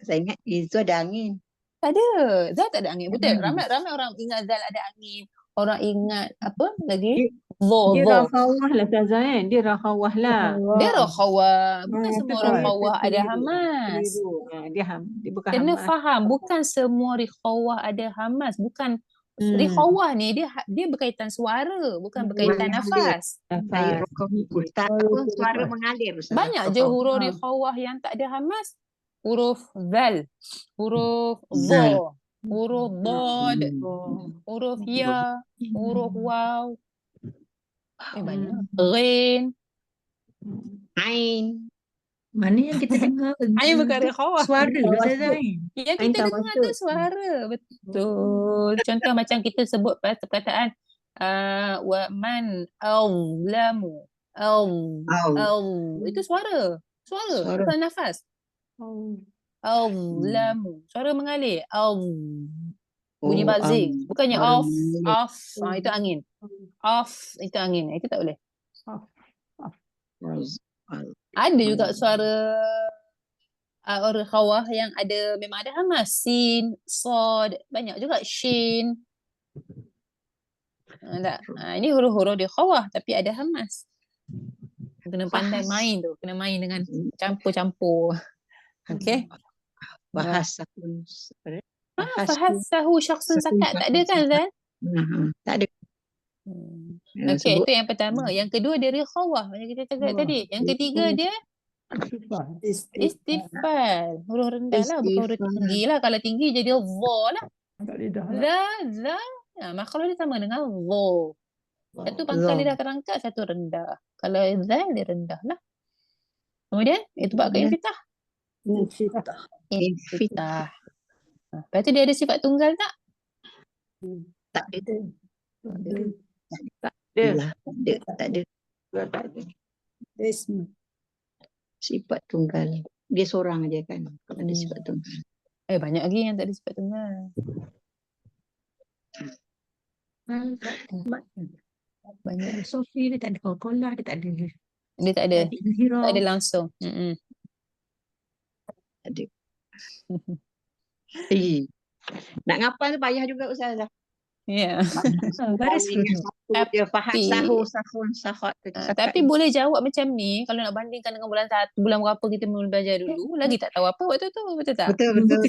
Saya ingat itu ada angin. Tak ada. Zal tak ada angin. Betul. Ramai orang ingat Zal ada angin. Orang ingat apa lagi? Dia Dho. rahawah lah Ustazah kan. Dia rahawah lah. Dia rakhawah. Bukan semua betul. rakhawah ada Keliru. hamas. Keliru. Dia bukan Kena hamas. faham, bukan semua rikhawah ada hamas. Bukan Hmm. rikhawah ni dia berkaitan suara, bukan berkaitan Mengalir. nafas. Saya Ustaz apa suara mengalir Ustaz. Banyak je huruf rikhawah yang tak ada hamas. Huruf zal, huruf dha, huruf dad, huruf ya, huruf waw. Banyak. Ghin. Ain. Mana yang kita dengar Ain bukan rikhawah. suara Ustazah kan? Yang Ain kita dengar tu suara. Betul. Contoh macam kita sebut perkataan wa man awlamu. Itu suara. Suara. Bukan nafas. Awlamu. Suara mengalir. Bunyi buzzing. Bukannya off. Itu angin. Off. Itu angin. Itu tak boleh. Ada juga suara orang khawah yang ada memang ada hamas. Sin, sod, banyak juga shin. Ini huruf-huruf dia khawah tapi ada hamas. Kena pandai main tu, kena main dengan campur-campur. Okey. Bahasahun. Fahasahu syakhsun sakat tak ada kan Zal? Tak ada. Okey, itu yang pertama. Yang kedua dia rikhawah macam kita cakap tadi. Yang ketiga dia istifal. Huruf rendah lah, bukan huruf tinggi lah. Kalau tinggi jadi dha lah. Za. Makhluk dia sama dengan dha. Satu pangkal lidah kerangka, satu rendah. Kalau zal dia rendah lah. Kemudian itu bab infitah. Infitah. Lepas tu dia ada sifat tunggal tak? Tak ada. Tak ada. Tak ada. Tak ada. Sifat tunggal. Dia seorang aja kan. Kalau ada sifat tunggal. Banyak lagi yang tak ada sifat tunggal. Banyak. Sofi dia tak ada kalkolah, dia tak ada. Dia tak ada. Zero. Tak ada langsung. Ada. Nak ngapal tu payah juga Ustazah. Ya. Baris pun. Dia faham sahun sahat. Tapi boleh jawab macam ni kalau nak bandingkan dengan bulan 1, bulan berapa kita mula belajar dulu, lagi tak tahu apa waktu tu, betul tak? Betul. Dulu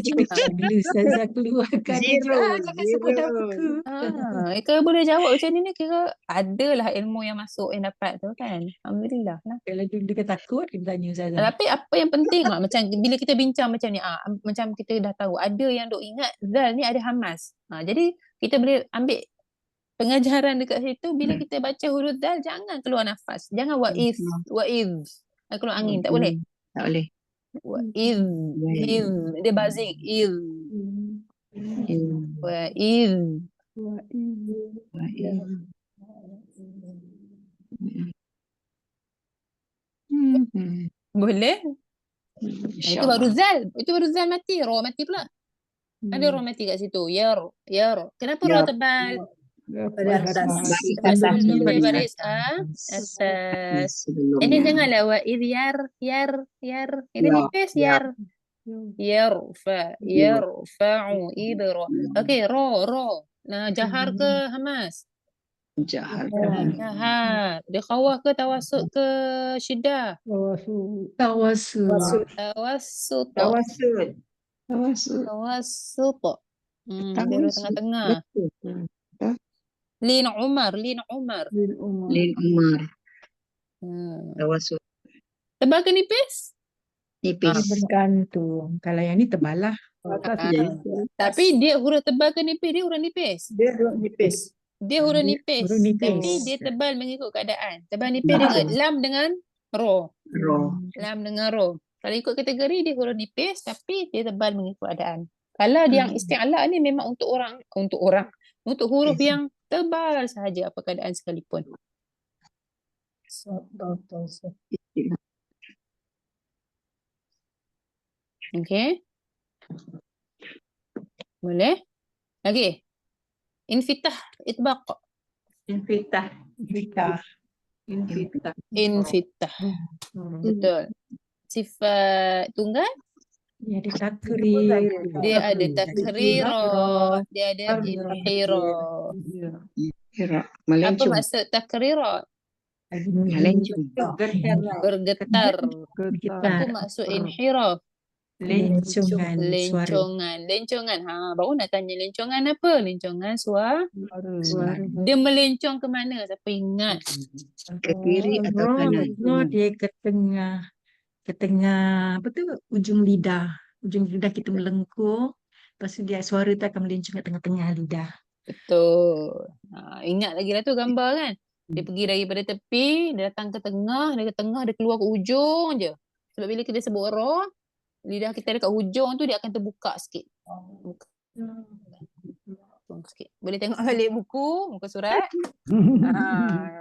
Ustazah keluarkan Zero. jangan sebut nama aku. Kalau boleh jawab macam ni kira adalah ilmu yang masuk yang dapat tu kan. Alhamdulillah lah. Kalau dulu dia takut, kita tanya Ustazah. Tapi apa yang penting macam bila kita bincang macam ni, macam kita dah tahu ada yang duk ingat zal ni ada hamas. Jadi kita boleh ambil pengajaran dekat situ bila kita baca huruf zal jangan keluar nafas. Jangan wa'iz. Keluar angin tak boleh. Tak boleh. Wa'iz. Dia buzzing. Iz. Wa'iz. Boleh? Itu baru zal. Itu baru zal mati. Roh mati pula. Ada roh mati kat situ. Ya roh. Kenapa roh tebal? Sebelum dia baris atas. Ini janganlah wa idh yar. Ini nipis yar. Yarfa'u ibra. Okey, ro. Nah, jahar ke hamas? Jahar. Dia khawah ke tawassut ke syiddah? Tawasul. Tawassut. Dia tengah-tengah. Lin Umar. Tawasul. Tebal ke nipis? Nipis. Bergantung. Kalau yang ni tebal lah. Tapi dia huruf tebal ke nipis? Dia huruf nipis. Dia huruf nipis. Huruf nipis. Tapi dia tebal mengikut keadaan. Tebal nipis dia lam dengan ro. Lam dengan ro. Kalau ikut kategori dia huruf nipis tapi dia tebal mengikut keadaan. Kalau dia yang isti'ala ni memang untuk huruf yang tebal sahaja apa keadaan sekalipun. Okey. Boleh? Lagi. Infitah, itbaq. Infitah. Infitah. Betul. Sifat tunggal? Dia ada takrir. Dia ada takrirat, dia ada inhirat. Hira. Apa Melencong. maksud takrirat? Melencong. Bergetar. Kita Apa maksud inhiraf? lencongan suara. Lencongan. Lencongan. Baru nak tanya lencongan apa? Lencongan suara. Suara. Dia melencong ke mana? Siapa ingat? Ke kiri atau kanan. Dia ke tengah apa tu ujung lidah kita melengkung, lepas tu dia suara tu akan melencong ke tengah-tengah lidah. Betul. Ingat lagi lah tu gambar kan? Dia pergi daripada tepi, dia datang ke tengah, dia keluar ke ujung je. Sebab bila kita sebut roh, lidah kita dekat ujung tu dia akan terbuka sikit. Buka sikit. Boleh tengok balik buku, muka surat.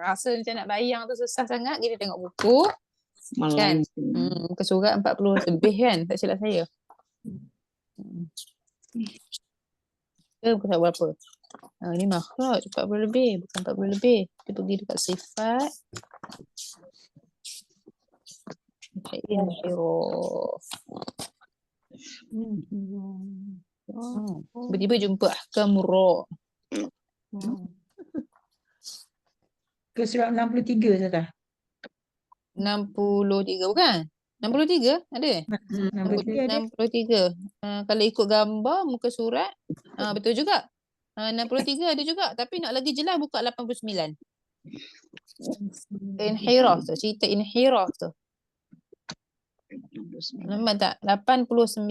Rasa macam nak bayang tu susah sangat, kita tengok buku. Kan? Muka surat 40 lebih kan? Tak silap saya. Bukan berapa? Ni makhraj 40 lebih, bukan 40 lebih. Kita pergi dekat sifat. Inhiraf. Tiba-tiba jumpa ahkam ra. Ke surat 63 Zara. 63 bukan? 63 ada? 63 ada. 63. Kalau ikut gambar muka surat, betul juga. 63 ada juga, tapi nak lagi jelas buka 89. Inhiraf tu, cerita inhiraf tu. Nampak tak? 89.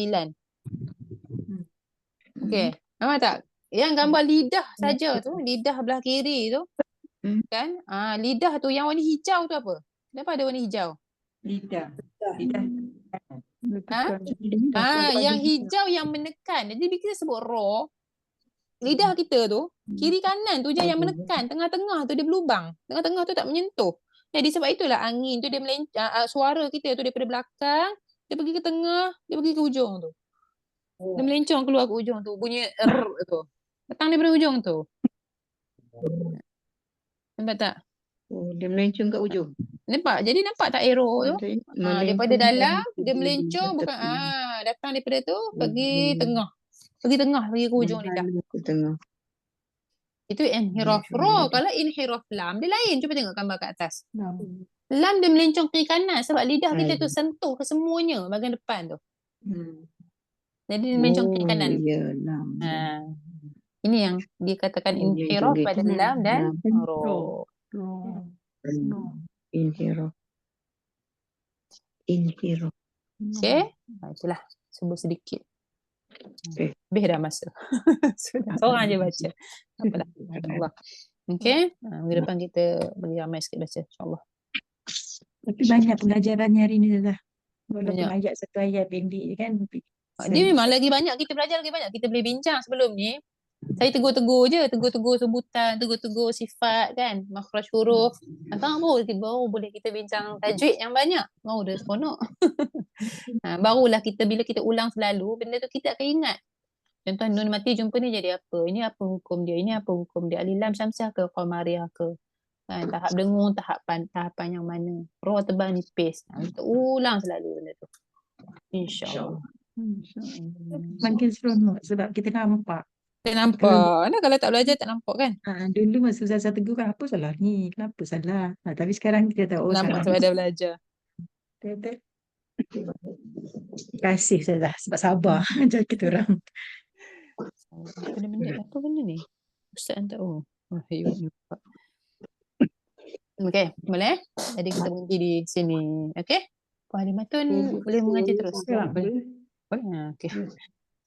Okey. Nampak tak? Yang gambar lidah saja tu, lidah belah kiri tu. Kan? Lidah tu yang warna hijau tu apa? Kenapa ada warna hijau? Lidah. Yang hijau yang menekan. Jadi bila kita sebut roh, lidah kita tu, kiri kanan tu je yang menekan. Tengah-tengah tu dia berlubang. Tengah-tengah tu tak menyentuh. Jadi sebab itulah angin tu dia suara kita tu daripada belakang, dia pergi ke tengah, dia pergi ke ujung tu. Dia melencong keluar ke ujung tu. Bunyi tu. Datang daripada ujung tu. Nampak tak? Dia melencong kat ujung. Nampak? Jadi nampak tak arrow tu? Daripada dalam, dia melencong bukan. Datang daripada tu, pergi tengah. Pergi tengah, pergi ke ujung lidah. Ke tengah. Itu inhiraf ra. Kalau inhiraf lam, dia lain. Cuba tengok gambar kat atas. Lam dia melencong kiri kanan sebab lidah kita tu sentuh ke semuanya bahagian depan tu. Jadi dia melencong kiri kanan. Ini yang dikatakan inhiraf pada lam dan ra. Inhiraf. Okey. Itulah. Sebut sedikit. Okey. Lebih dah masa. Sudah. Seorang je baca. Apalah. InsyaAllah. Okey. Minggu depan kita bagi ramai sikit baca. InsyaAllah. Tapi banyak pengajarannya hari ni dah. Walaupun Banyak. ayat satu ayat pendek kan. Dia memang lagi banyak. Kita belajar lagi banyak. Kita boleh bincang sebelum ni. Saya tegur-tegur je. Tegur-tegur sebutan. Tegur-tegur sifat kan. Makhraj huruf. Baru boleh kita bincang tajwid yang banyak. Baru dah seronok. Barulah kita bila kita ulang selalu, benda tu kita akan ingat. Contoh nun mati jumpa ni jadi apa? Ini apa hukum dia? Ini apa hukum dia? Alif lam syamsiah ke qamariyah ke? Kan, tahap dengung, tahapan yang mana? Roh tebal nipis. Kita ulang selalu benda tu. InsyaAllah. Makin seronok sebab kita nampak. Kita nampak. Kalau tak belajar tak nampak kan? Dulu masa Ustazah tegur kan apa salah ni? Kenapa salah? Tapi sekarang kita tahu Nampak salah. sebab dah belajar. Betul. Terima kasih Ustazah sebab sabar ajar kita orang. Apa benda ni? Ustaz tak tahu. Okey, boleh? Jadi kita berhenti di sini. Okey? Puan Halimatun boleh mengajar terus? Boleh. Okey.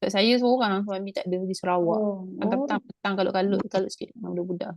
Sebab saya seorang, suami tak ada di Sarawak. Petang-petang kalau kalut sikit dengan budak-budak.